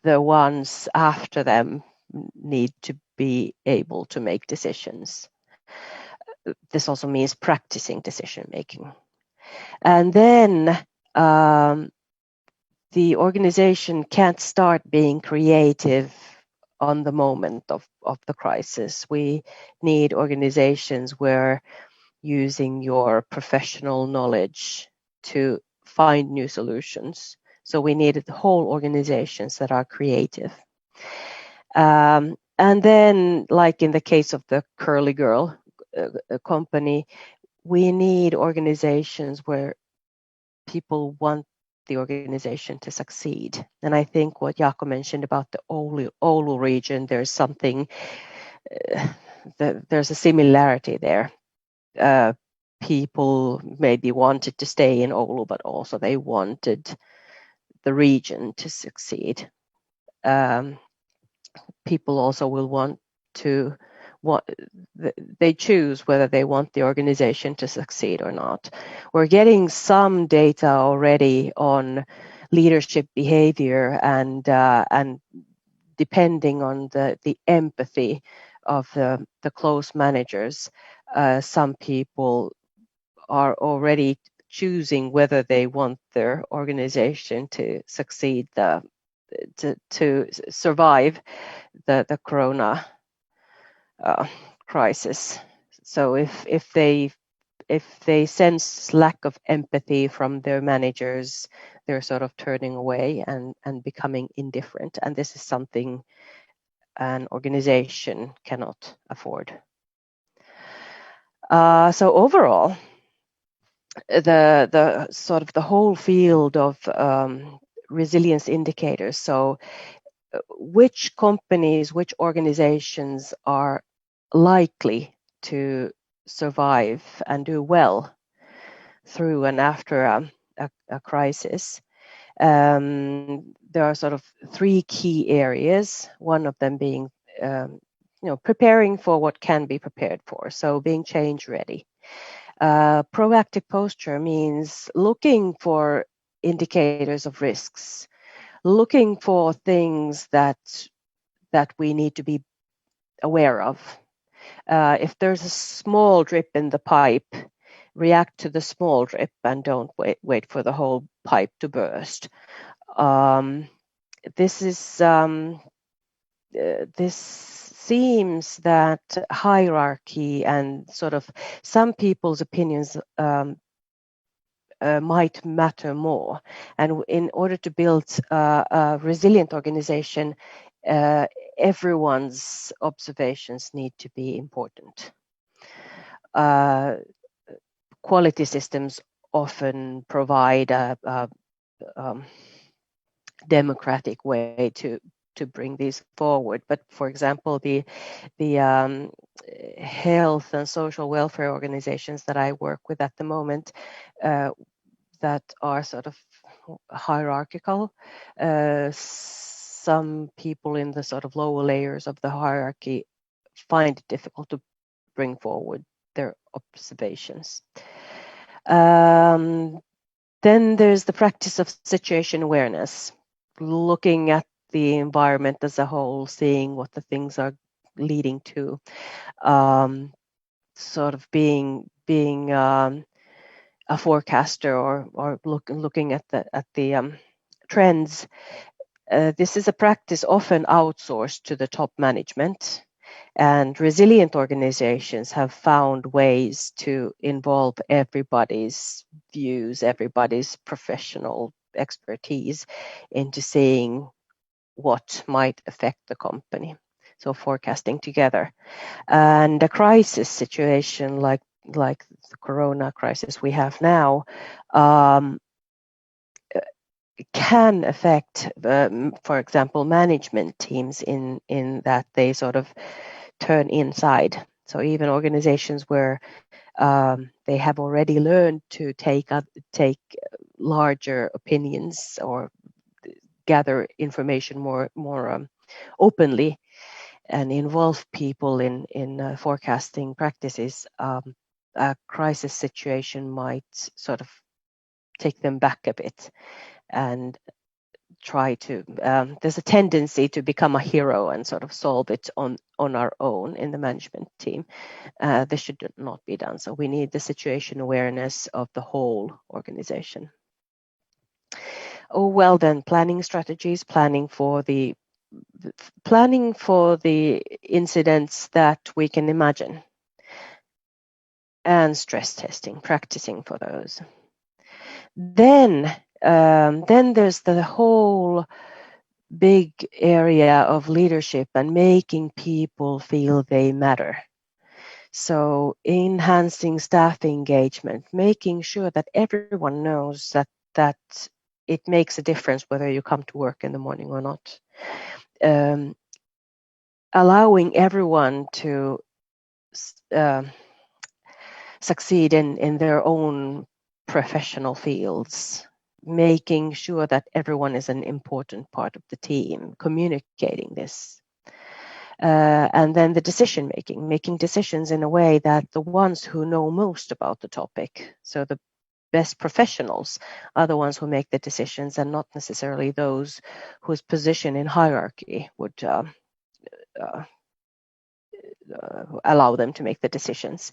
ones after them need to be able to make decisions. This also means practicing decision making. And then the organization can't start being creative on the moment of the crisis. We need organizations where using your professional knowledge to find new solutions. So we needed the whole organizations that are creative. And then, like in the case of the Curly Girl company, we need organizations where people want the organization to succeed. And I think what Jaakko mentioned about the Oulu region, there's something, there's a similarity there. People maybe wanted to stay in Oulu, but also they wanted the region to succeed. People also will they choose whether they want the organization to succeed or not. We're getting some data already on leadership behavior, and depending on the empathy of the close managers, some people are already choosing whether they want their organization to succeed, to survive the corona crisis. So if they sense lack of empathy from their managers, they're sort of turning away and becoming indifferent. And this is something an organization cannot afford. So overall, the sort of the whole field of resilience indicators. So which companies, which organizations are likely to survive and do well through and after a crisis. There are sort of three key areas, one of them being preparing for what can be prepared for, so being change ready. Proactive posture means looking for indicators of risks, looking for things that we need to be aware of. If there's a small drip in the pipe, react to the small drip and don't wait for the whole pipe to burst. This seems that hierarchy and sort of some people's opinions might matter more. And in order to build a resilient organization, everyone's observations need to be important. Quality systems often provide a democratic way to bring these forward. But for example, the health and social welfare organizations that I work with at the moment that are sort of hierarchical, some people in the sort of lower layers of the hierarchy find it difficult to bring forward their observations. Then there's the practice of situation awareness, looking at the environment as a whole, seeing what the things are leading to, sort of being a forecaster or looking at the trends. This is a practice often outsourced to the top management, and resilient organizations have found ways to involve everybody's views, everybody's professional expertise into seeing what might affect the company. So forecasting together. And a crisis situation like the corona crisis we have now can affect, for example, management teams in that they sort of turn inside. So even organizations where they have already learned to take larger opinions or gather information more openly and involve people in forecasting practices, a crisis situation might sort of take them back a bit and try to, there's a tendency to become a hero and sort of solve it on our own in the management team. This should not be done. So we need the situation awareness of the whole organization. Oh, well then, planning strategies, planning for the incidents that we can imagine, and stress testing, practicing for those. Then there's the whole big area of leadership and making people feel they matter. So enhancing staff engagement, making sure that everyone knows that it makes a difference whether you come to work in the morning or not. Allowing everyone to succeed in their own professional fields, making sure that everyone is an important part of the team, communicating this. And then the decision making decisions in a way that the ones who know most about the topic, so the best professionals, are the ones who make the decisions and not necessarily those whose position in hierarchy would allow them to make the decisions.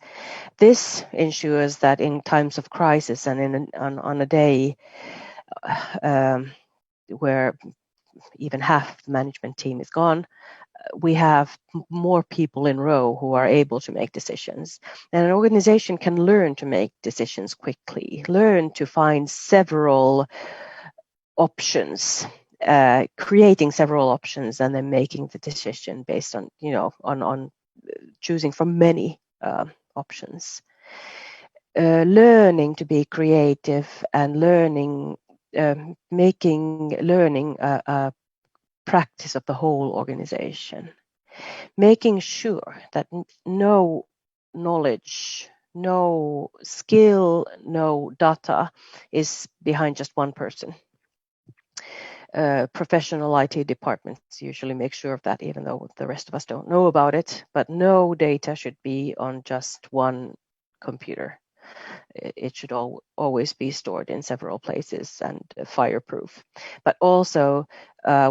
This ensures that in times of crisis and on a day where even half the management team is gone, we have more people in row who are able to make decisions. And an organization can learn to make decisions quickly, learn to find several options, creating several options and then making the decision based on choosing from many options. learning to be creative and making learning a practice of the whole organization, making sure that no knowledge, no skill, no data is behind just one person. Professional IT departments usually make sure of that, even though the rest of us don't know about it. But no data should be on just one computer. It should always be stored in several places and fireproof. But also,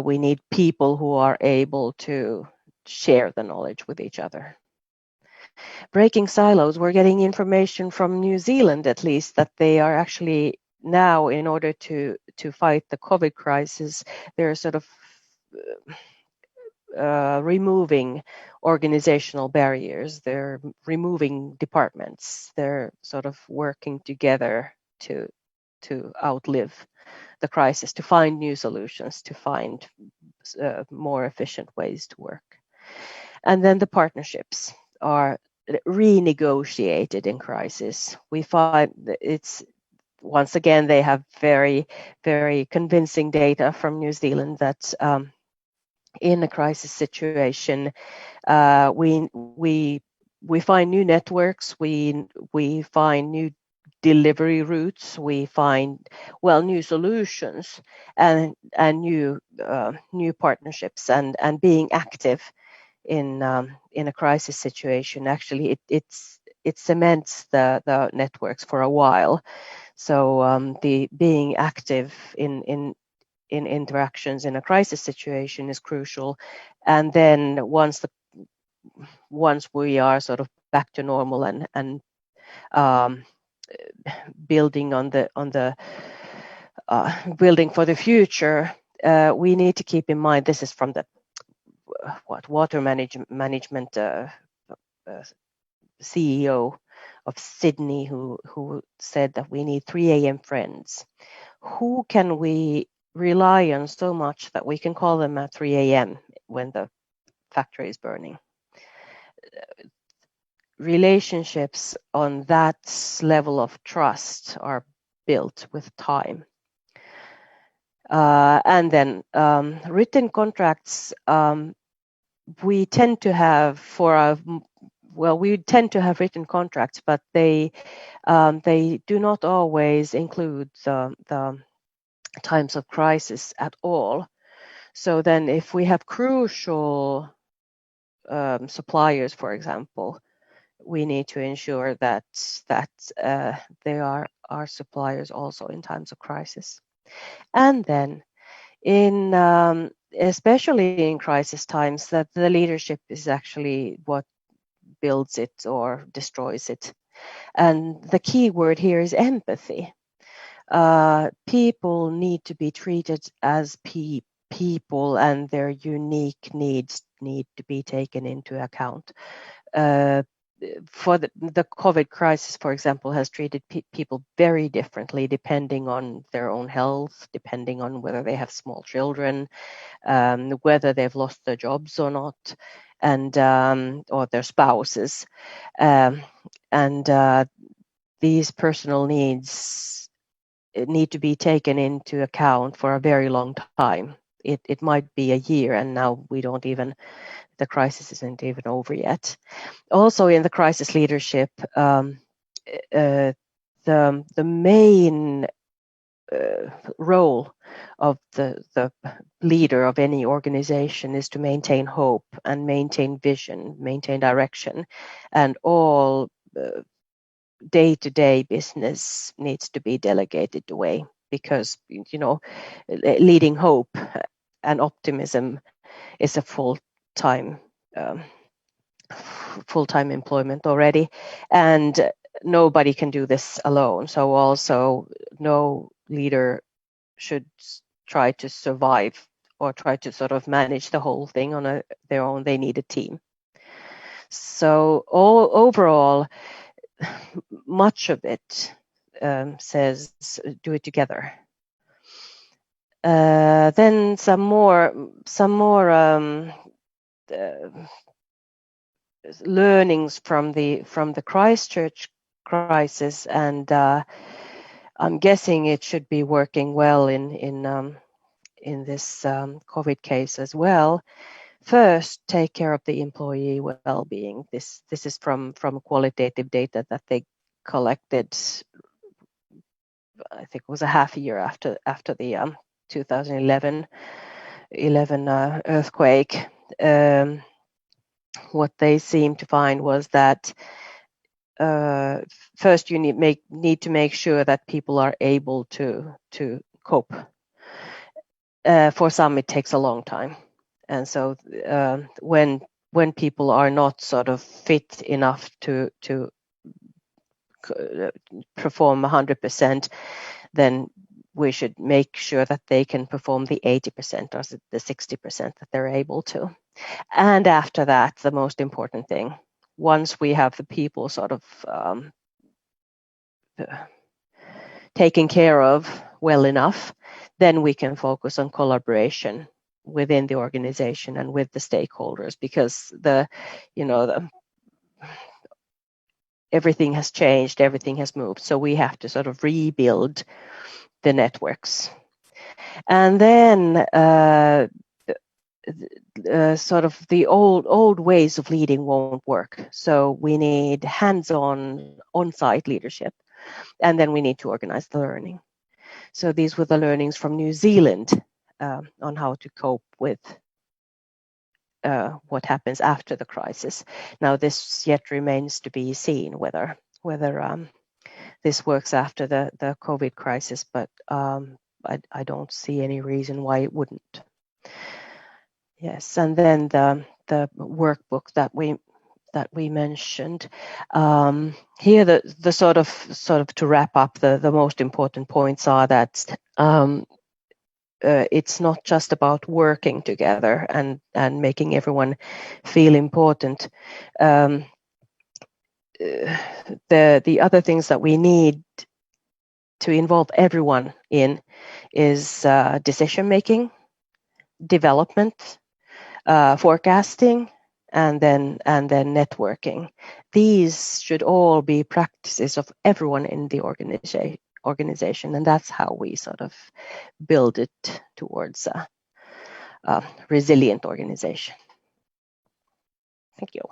we need people who are able to share the knowledge with each other. Breaking silos, we're getting information from New Zealand, at least, that they are actually now, in order to fight the COVID crisis, they're sort of removing organizational barriers. They're removing departments. They're sort of working together to outlive the crisis, to find new solutions, to find more efficient ways to work. And then the partnerships are renegotiated in crisis. We find it's, once again, they have very, very convincing data from New Zealand that in a crisis situation, we find new networks, we find new delivery routes, we find new solutions and new partnerships, and being active in a crisis situation, actually it cements the networks for a while. So the being active in interactions in a crisis situation is crucial. And then once we are sort of back to normal and building on the building for the future, we need to keep in mind, this is from the water management CEO of Sydney, who said that we need 3 a.m. friends. Who can we rely on so much that we can call them at 3 a.m. when the factory is burning? Relationships on that level of trust are built with time. And then written contracts, we tend to have written contracts, but they do not always include the times of crisis at all. So then if we have crucial suppliers, for example, we need to ensure that they are our suppliers also in times of crisis. And then especially in crisis times, that the leadership is actually what builds it or destroys it. And the key word here is empathy. People need to be treated as people, and their unique needs need to be taken into account. For the COVID crisis, for example, has treated people very differently depending on their own health, depending on whether they have small children, whether they've lost their jobs or not, and or their spouses, and these personal needs need to be taken into account for a very long time. It might be a year, and now the crisis isn't even over yet. Also, in the crisis leadership, the main role of the leader of any organization is to maintain hope and maintain vision, maintain direction, and all day-to-day business needs to be delegated away, because leading hope and optimism is a full-time employment already, and nobody can do this alone. So also, no leader should try to survive or try to sort of manage the whole thing on their own. They need a team. So overall, much of it says do it together. Then some more learnings from the Christchurch crisis, and I'm guessing it should be working well in this COVID case as well. First, take care of the employee well-being. This is from qualitative data that they collected. I think it was a half a year after the 2011 earthquake. What they seemed to find was that first you need to make sure that people are able to cope. For some, it takes a long time, and so when people are not sort of fit enough to perform 100%, then we should make sure that they can perform the 80% or the 60% that they're able to. And after that, the most important thing, once we have the people sort of taken care of well enough, then we can focus on collaboration within the organization and with the stakeholders, because everything has changed, everything has moved. So we have to sort of rebuild the networks. And then sort of the old ways of leading won't work. So we need hands-on, on-site leadership, and then we need to organize the learning. So these were the learnings from New Zealand on how to cope with what happens after the crisis. Now, this yet remains to be seen whether this works after the COVID crisis, but I don't see any reason why it wouldn't. Yes, and then the workbook that we mentioned here, the sort of to wrap up, the most important points are that it's not just about working together and making everyone feel important. The other things that we need to involve everyone in is decision making, development, forecasting, and then networking. These should all be practices of everyone in the organization, and that's how we sort of build it towards a resilient organization. Thank you.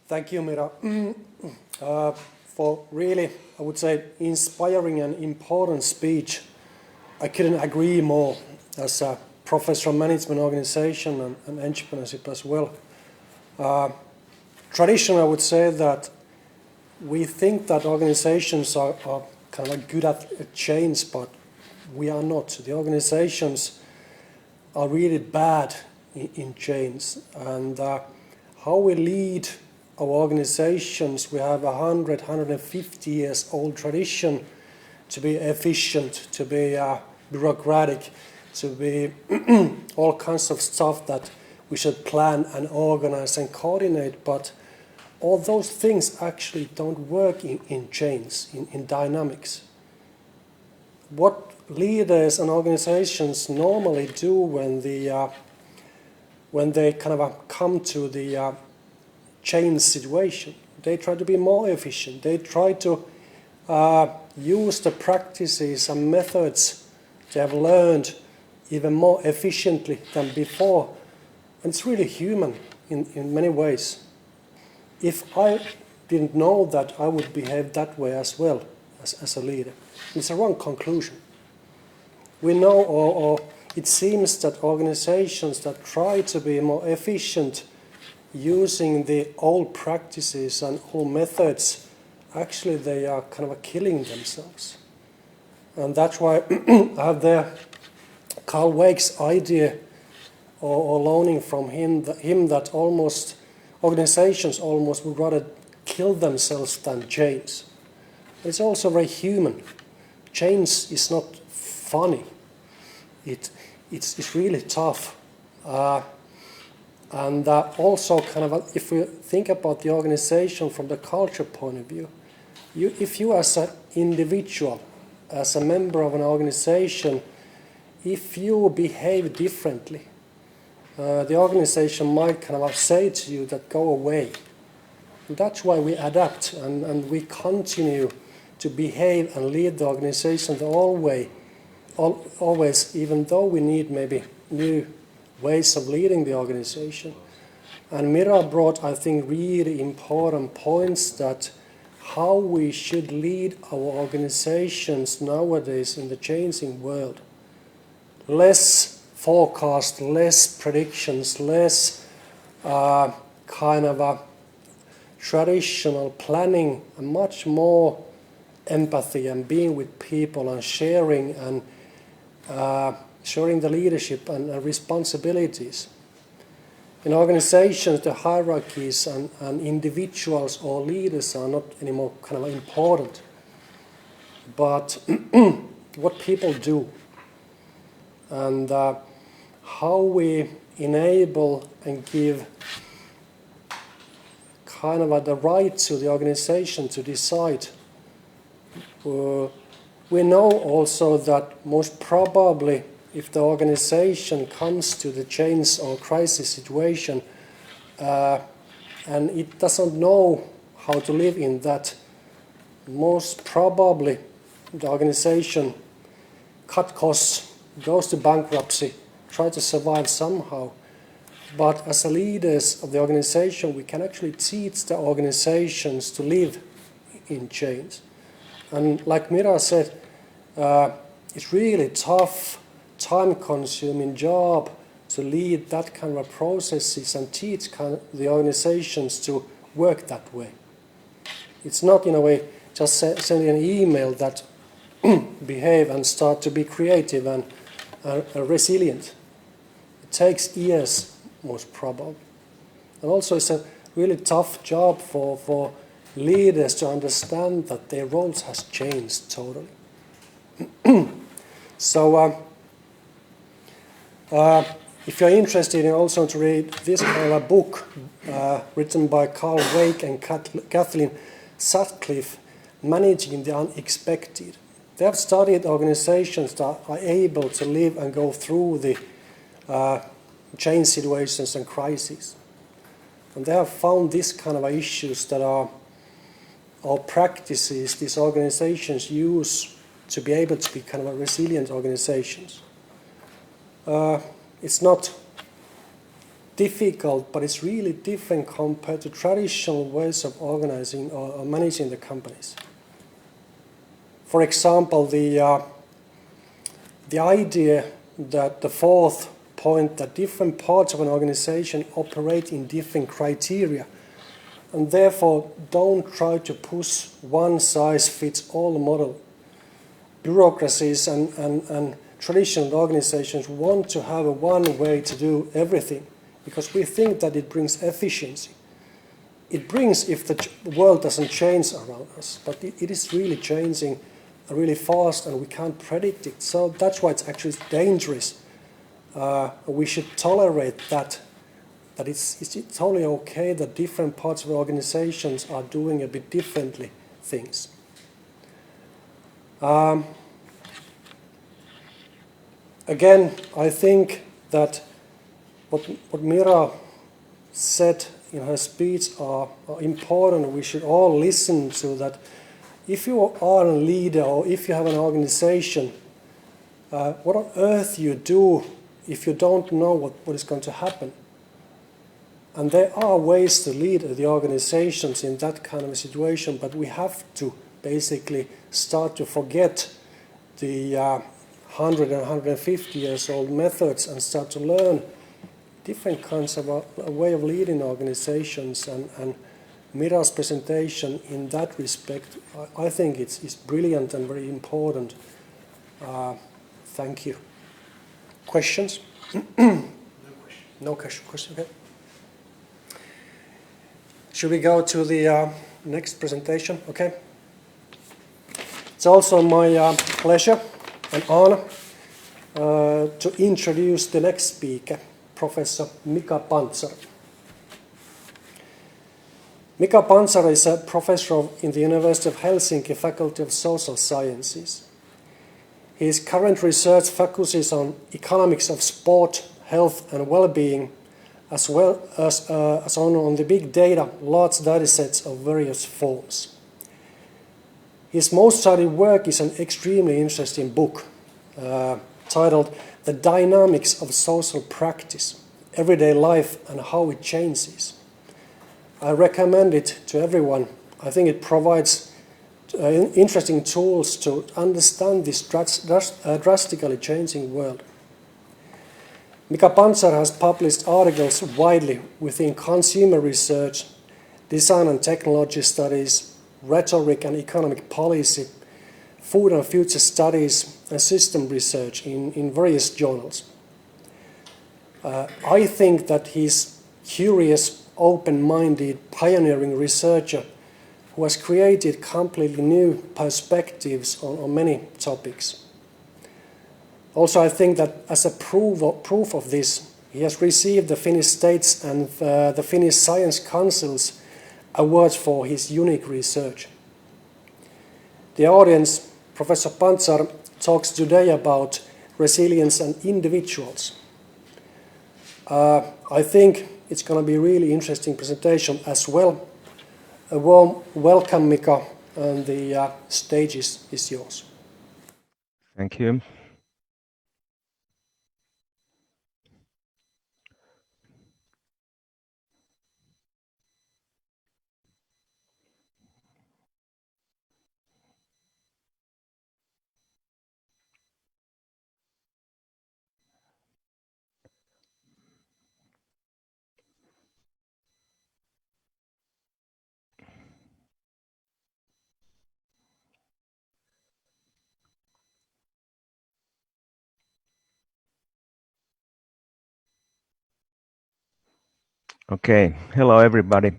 Thank you, Miira, for really, I would say, inspiring and important speech. I couldn't agree more as a professor of management organization and entrepreneurship as well. Traditionally, I would say that we think that organizations are kind of good at change, but we are not. The organizations are really bad in change. And how we lead our organizations, we have 150 years old tradition to be efficient, to be bureaucratic, to be all kinds of stuff that we should plan and organize and coordinate, but all those things actually don't work in change, in dynamics. What leaders and organizations normally do when they kind of come to the change situation, they try to be more efficient. They try to use the practices and methods they have learned even more efficiently than before. And it's really human in many ways. If I didn't know that, I would behave that way as well as a leader. It's a wrong conclusion. We know, or it seems that organizations that try to be more efficient using the old practices and old methods, actually they are kind of killing themselves. And that's why I have there Carl Wake's idea, or learning from him that almost organizations almost would rather kill themselves than change. It's also very human. Change is not funny. It's really tough. And also kind of, if we think about the organization from the culture point of view, if you as an individual, as a member of an organization, if you behave differently, the organization might kind of say to you that go away. And that's why we adapt and we continue to behave and lead the organization always, even though we need maybe new ways of leading the organization. And Miira brought, I think, really important points that how we should lead our organizations nowadays in the changing world. Less forecast, less predictions, less kind of a traditional planning, and much more empathy and being with people and sharing the leadership and responsibilities. In organizations, the hierarchies and individuals or leaders are not anymore kind of important, but what people do and how we enable and give kind of the right to the organization to decide. We know also that most probably if the organization comes to the change or crisis situation and it doesn't know how to live in that, most probably the organization cut costs, goes to bankruptcy, try to survive somehow. But as leaders of the organization, we can actually teach the organizations to live in change. And like Miira said, it's really tough, time-consuming job to lead that kind of processes and teach the organizations to work that way. It's not, in a way, just sending an email that behave and start to be creative and resilient. It takes years, most probably. And also it's a really tough job for leaders to understand that their roles has changed totally. So if you're interested in also to read this kind of a book written by Carl Wake and Kathleen Sutcliffe, Managing the Unexpected. They have studied organizations that are able to live and go through the change situations and crises. And they have found this kind of issues that are practices these organizations use to be able to be kind of a resilient organizations. It's not difficult, but it's really different compared to traditional ways of organizing or managing the companies. For example, the idea that the fourth point, that different parts of an organization operate in different criteria, and therefore don't try to push one-size-fits-all model. Bureaucracies and traditional organizations want to have one way to do everything because we think that it brings efficiency. It brings if the world doesn't change around us, but it is really changing really fast and we can't predict it. So that's why it's actually dangerous. We should tolerate that it's totally okay that different parts of the organizations are doing a bit differently things. Again, I think that what Miira said in her speech are important. We should all listen to that. If you are a leader or if you have an organization, what on earth you do if you don't know what is going to happen? And there are ways to lead the organizations in that kind of a situation, but we have to basically start to forget the 100 and 150 years old methods and start to learn different kinds of a way of leading organizations. And Miira's presentation in that respect, I think it's brilliant and very important. Thank you. Questions? No question. Okay. Should we go to the next presentation? Okay. It's also my pleasure and honor to introduce the next speaker, Professor Mika Pantzar. Mika Pantzar is a professor in the University of Helsinki Faculty of Social Sciences. His current research focuses on economics of sport, health and well-being, as well as on the big data, large data sets of various forms. His most studied work is an extremely interesting book titled The Dynamics of Social Practice, Everyday Life and How It Changes. I recommend it to everyone. I think it provides interesting tools to understand this drastically changing world. Mika Pantzar has published articles widely within consumer research, design and technology studies, rhetoric and economic policy, food and future studies, and system research in various journals. I think that he's curious, open-minded, pioneering researcher who has created completely new perspectives on many topics. Also, I think that as a proof of this, he has received the Finnish States and the Finnish Science Council's awards for his unique research. The audience, Professor Pantzar, talks today about resilience and individuals. I think it's going to be a really interesting presentation as well. A warm welcome, Mika, and the stage is yours. Thank you. Okay, hello everybody.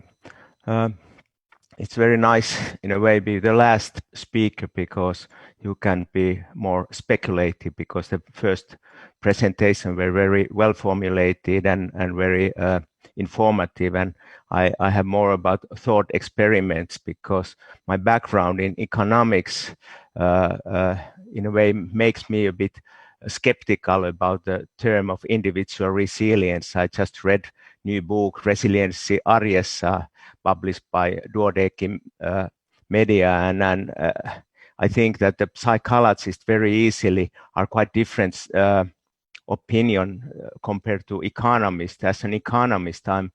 It's very nice in a way be the last speaker because you can be more speculative because the first presentation were very well formulated and very informative, and I have more about thought experiments because my background in economics in a way makes me a bit skeptical about the term of individual resilience. I just read new book Resiliency Arjessa, published by Duodecim Media, and I think that the psychologists very easily are quite different opinion compared to economists. As an economist, I'm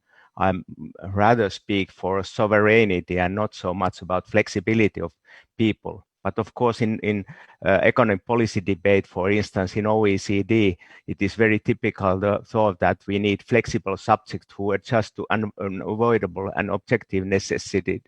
rather speak for sovereignty and not so much about flexibility of people. But of course, in economic policy debate, for instance, in OECD, it is very typical the thought that we need flexible subjects who adjust to unavoidable and objective necessities.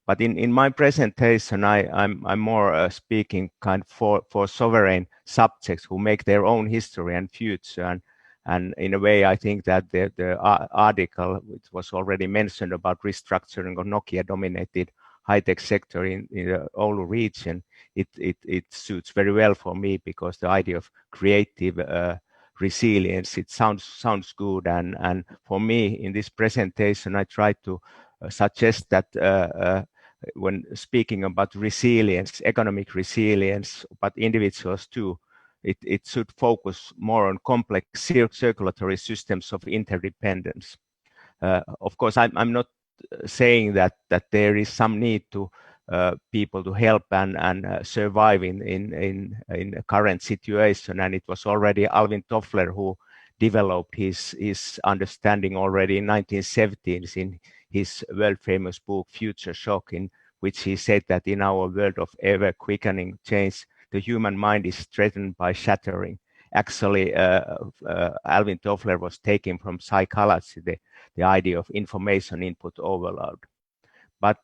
But in my presentation, I'm more speaking kind of for sovereign subjects who make their own history and future. And in a way, I think that the article, which was already mentioned about restructuring of Nokia-dominated high-tech sector in the Oulu region, it suits very well for me because the idea of creative resilience, it sounds good. And for me, in this presentation, I try to suggest that when speaking about resilience, economic resilience, but individuals too, it should focus more on complex circulatory systems of interdependence. Of course, I'm not saying that there is some need to people to help and survive in a current situation, and it was already Alvin Toffler who developed his understanding already in 1970s in his world famous book Future Shock, in which he said that in our world of ever quickening change, the human mind is threatened by shattering. Actually, Alvin Toffler was taken from psychology, the idea of information input overload. But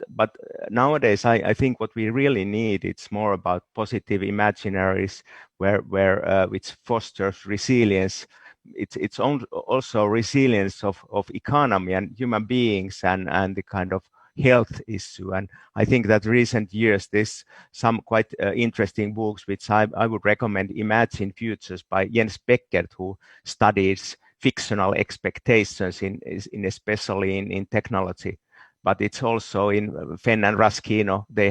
nowadays, I think what we really need, it's more about positive imaginaries, which fosters resilience. It's also resilience of economy and human beings and the kind of health issue. And I think that recent years, there's some quite interesting books which I would recommend. Imagine Futures by Jens Beckert, who studies fictional expectations in especially in technology but it's also in Fenn and Raskino. They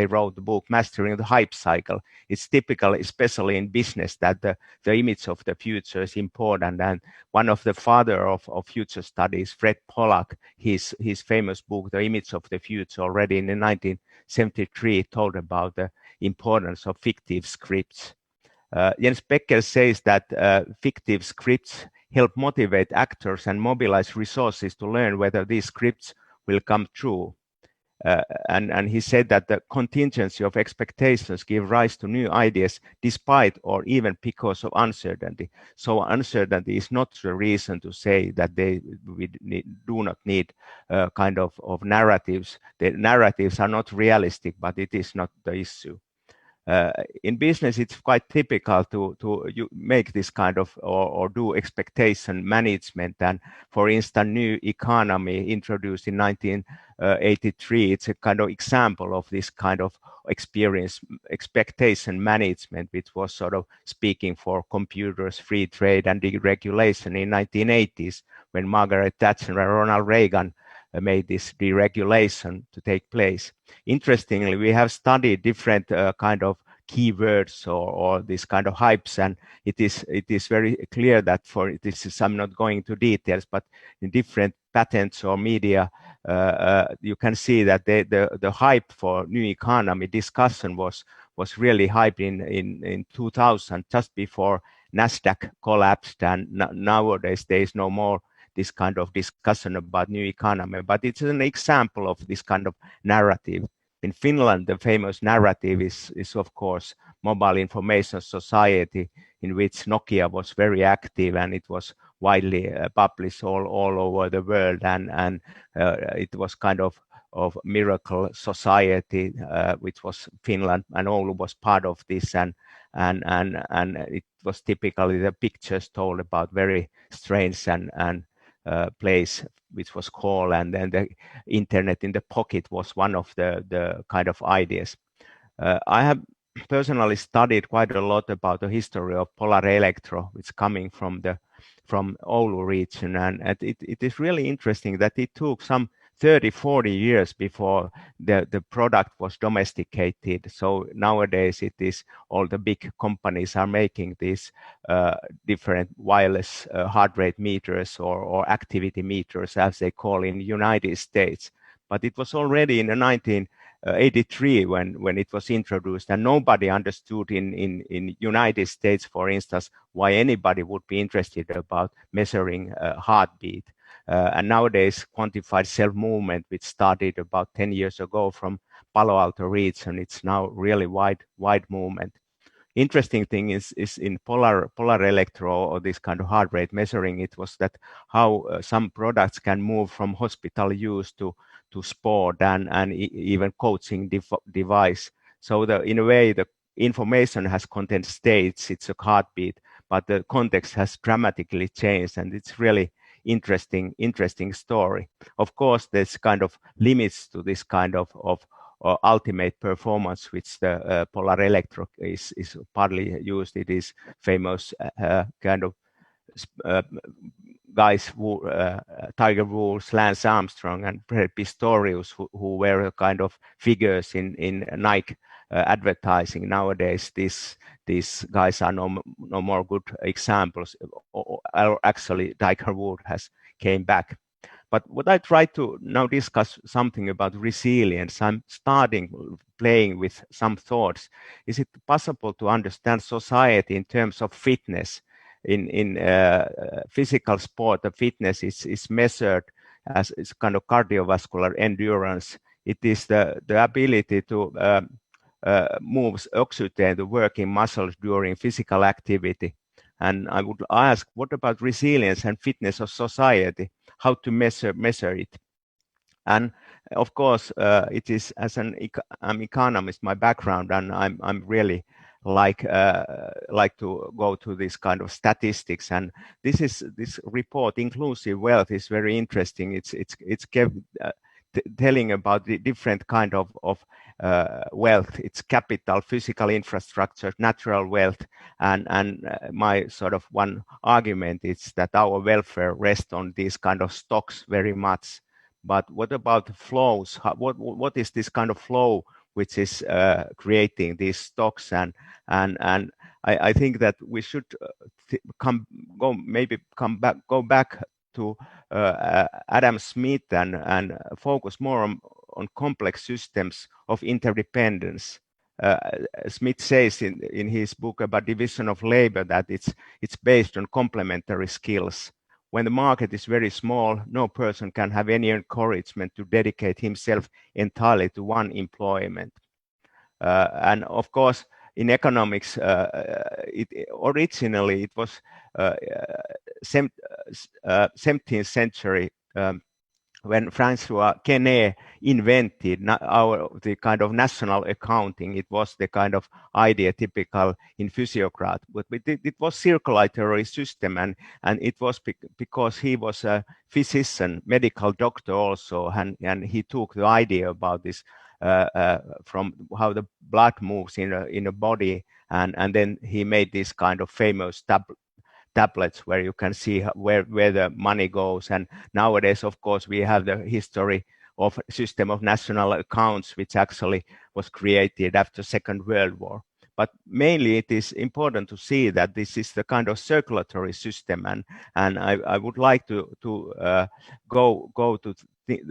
wrote the book Mastering the Hype Cycle. It's typical, especially in business, that the image of the future is important. And one of the father of future studies, Fred Pollack, his famous book, The Image of the Future, already in 1973 told about the importance of fictive scripts. Jens Becker says that fictive scripts help motivate actors and mobilize resources to learn whether these scripts will come true. And he said that the contingency of expectations give rise to new ideas despite or even because of uncertainty. So uncertainty is not the reason to say that we do not need kind of narratives. The narratives are not realistic, but it is not the issue. In business, it's quite typical to make this kind of or do expectation management. And for instance, new economy introduced in 1983, it's a kind of example of this kind of expectation management, which was sort of speaking for computers, free trade, and deregulation in 1980s, when Margaret Thatcher and Ronald Reagan made this deregulation to take place. Interestingly, we have studied different kind of keywords or this kind of hypes, and it is very clear that for this is, I'm not going into details, but in different patents or media, you can see that the hype for new economy discussion was really hype in 2000, just before Nasdaq collapsed, and nowadays there is no more this kind of discussion about new economy, but it's an example of this kind of narrative. In Finland, the famous narrative is of course mobile information society, in which Nokia was very active, and it was widely published all over the world, and it was kind of miracle society, which was Finland, and Oulu was part of this, and it was typically the pictures told about very strange and place which was called, and then the internet in the pocket was one of the kind of ideas. I have personally studied quite a lot about the history of polar electro, which coming from Oulu region, and it is really interesting that it took some 30-40 years before the product was domesticated. So nowadays it is all the big companies are making these different wireless heart rate meters or activity meters, as they call in the United States. But it was already in the 1983 when it was introduced, and nobody understood in United States, for instance, why anybody would be interested about measuring heartbeat. And nowadays, quantified self-movement, which started about 10 years ago from Palo Alto region, it's now really wide movement. Interesting thing is in polar electro or this kind of heart rate measuring, it was that how some products can move from hospital use to sport and even coaching device. So in a way, the information has content states, it's a heartbeat, but the context has dramatically changed, and it's really interesting story. Of course, there's kind of limits to this kind of ultimate performance, which the polar electro is partly used. It is famous kind of guys, Tiger Woods, Lance Armstrong, and Fred Pistorius, who were kind of figures in Nike advertising. Nowadays, these guys are no more good examples, or actually Tiger Woods has came back. But what I try to now discuss something about resilience. I'm playing with some thoughts. Is it possible to understand society in terms of fitness? In physical sport, the fitness is measured as it's kind of cardiovascular endurance. It is the ability to move oxygen, the working muscles during physical activity. And I would ask, what about resilience and fitness of society? How to measure it? And of course, it is as I'm economist, my background, and I'm really like to go to this kind of statistics. And this report, Inclusive Wealth, is very interesting. It's telling about the different kind of wealth. It's capital, physical infrastructure, natural wealth, and my sort of one argument is that our welfare rests on these kind of stocks very much. but what about the flows? What is this kind of flow which is creating these stocks? And I think that we should go back to Adam Smith and focus more on complex systems of interdependence. Smith says in his book about division of labor that it's based on complementary skills. When the market is very small, no person can have any encouragement to dedicate himself entirely to one employment. And of course, in economics, originally it was 17th century when Francois Quesnay invented the kind of national accounting. It was the kind of idea typical in physiocrat, but it was circulatory system, and it was because he was a physician, medical doctor also, and he took the idea about this from how the blood moves in a body, and then he made this kind of famous tablets where you can see where the money goes. And nowadays, of course, we have the history of system of national accounts, which actually was created after Second World War. But mainly it is important to see that this is the kind of circulatory system, and I would like to go to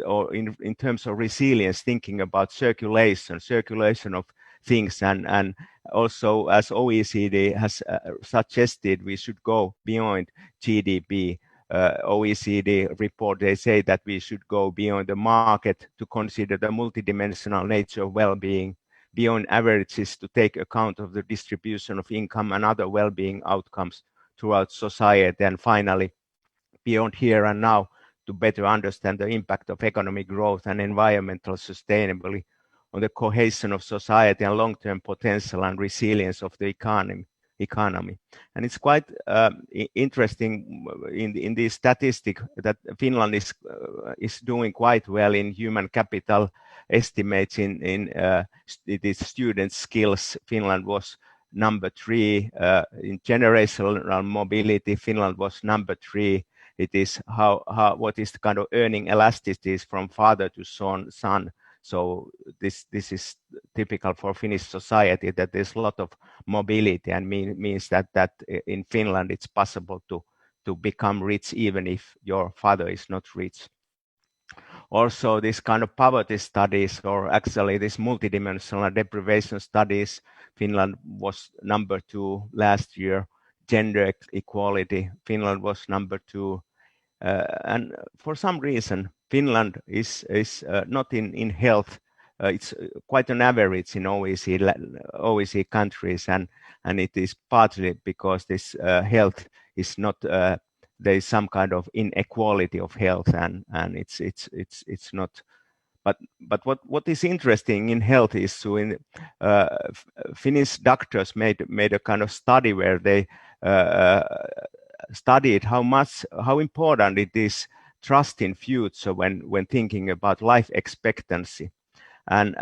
or in terms of resilience, thinking about circulation of things, and also as OECD has suggested, we should go beyond GDP. OECD report, they say that we should go beyond the market to consider the multidimensional nature of well-being, beyond averages to take account of the distribution of income and other well-being outcomes throughout society, and finally, beyond here and now to better understand the impact of economic growth and environmental sustainability on the cohesion of society and long-term potential and resilience of the economy. And it's quite interesting in this statistic that Finland is doing quite well in human capital estimates in this student skills. Finland was number 3 in generational mobility. Finland was number 3. It is what is the kind of earning elasticities from father to son. So this is typical for Finnish society, that there's a lot of mobility, and means that in Finland it's possible to become rich even if your father is not rich. Also, this kind of poverty studies, or actually this multidimensional deprivation studies, Finland was number 2 last year. Gender equality, Finland was number 2. And for some reason, Finland is not in health. It's quite an average in OECD countries, and it is partly because this health is not. There is some kind of inequality of health, and it's not. But what is interesting in health is Finnish doctors made a kind of study where they studied how important it is trust in future when thinking about life expectancy, and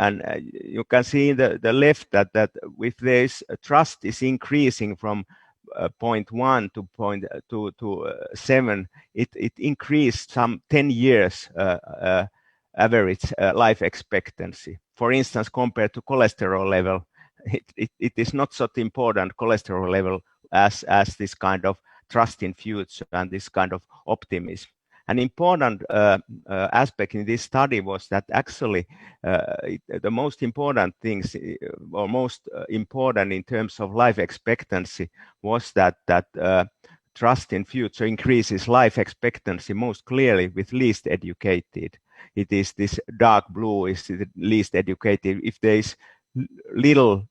you can see in the left that if this trust is increasing from 0.1 to 7, it increased some 10 years average life expectancy. For instance, compared to cholesterol level, it is not so important cholesterol level as this kind of trust in future and this kind of optimism. An important aspect in this study was that actually the most important things, or most important in terms of life expectancy, was that trust in future increases life expectancy most clearly with least educated. It is this dark blue is the least educated. If there is little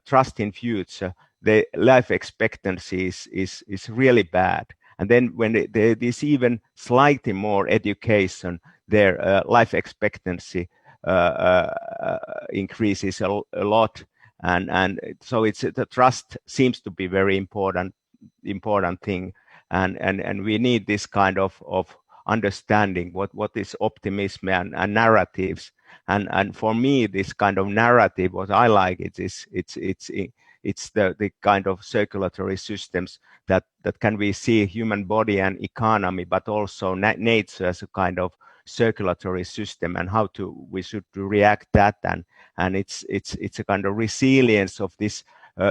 trust in future, the life expectancy is really bad. And then when there is even slightly more education, their life expectancy increases a lot. And so the trust seems to be very important thing. And we need this kind of understanding what is optimism and narratives. And for me, this kind of narrative, what I like, it's the kind of circulatory systems that can we see human body and economy, but also nature as a kind of circulatory system and how we should react that, and it's a kind of resilience of this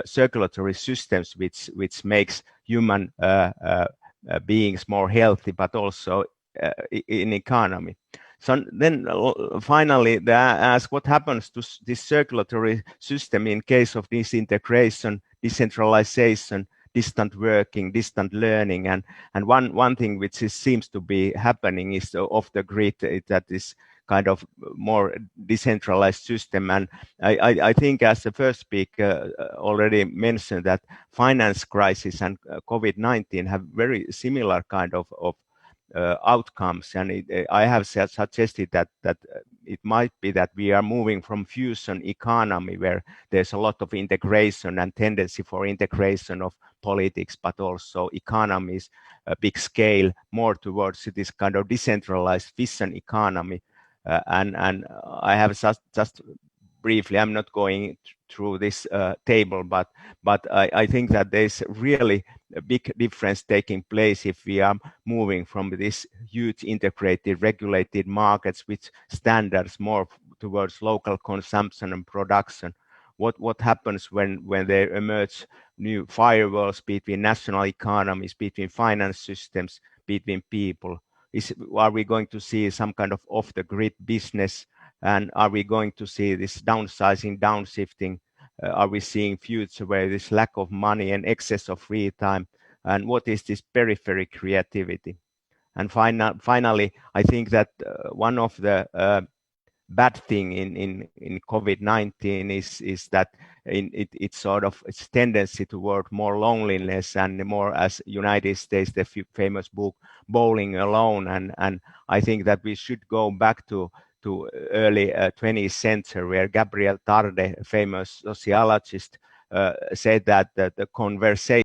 circulatory systems which makes human beings more healthy, but also in economy. So then finally they ask what happens to this circulatory system in case of disintegration, decentralization, distant working, distant learning, and one thing which seems to be happening is off the grid, that is kind of more decentralized system. And I think, as the first speaker already mentioned, that finance crisis and COVID-19 have very similar kind of outcomes, and I have suggested that it might be that we are moving from fusion economy, where there's a lot of integration and tendency for integration of politics, but also economies, big scale, more towards this kind of decentralized vision economy. And I have just briefly, I'm not going through this table, but I think that there's really a big difference taking place if we are moving from this huge integrated regulated markets with standards more towards local consumption and production. What happens when there emerge new firewalls between national economies, between finance systems, between people? Are we going to see some kind of off the grid business? And are we going to see this downsizing, downshifting? Are we seeing future where this lack of money and excess of free time? And what is this periphery creativity? And finally, I think that one of the bad thing in COVID-19 is that it's sort of its tendency toward more loneliness and more, as United States, the famous book Bowling Alone, and I think that we should go back to early 20th century, where Gabriel Tarde, a famous sociologist, said that the conversation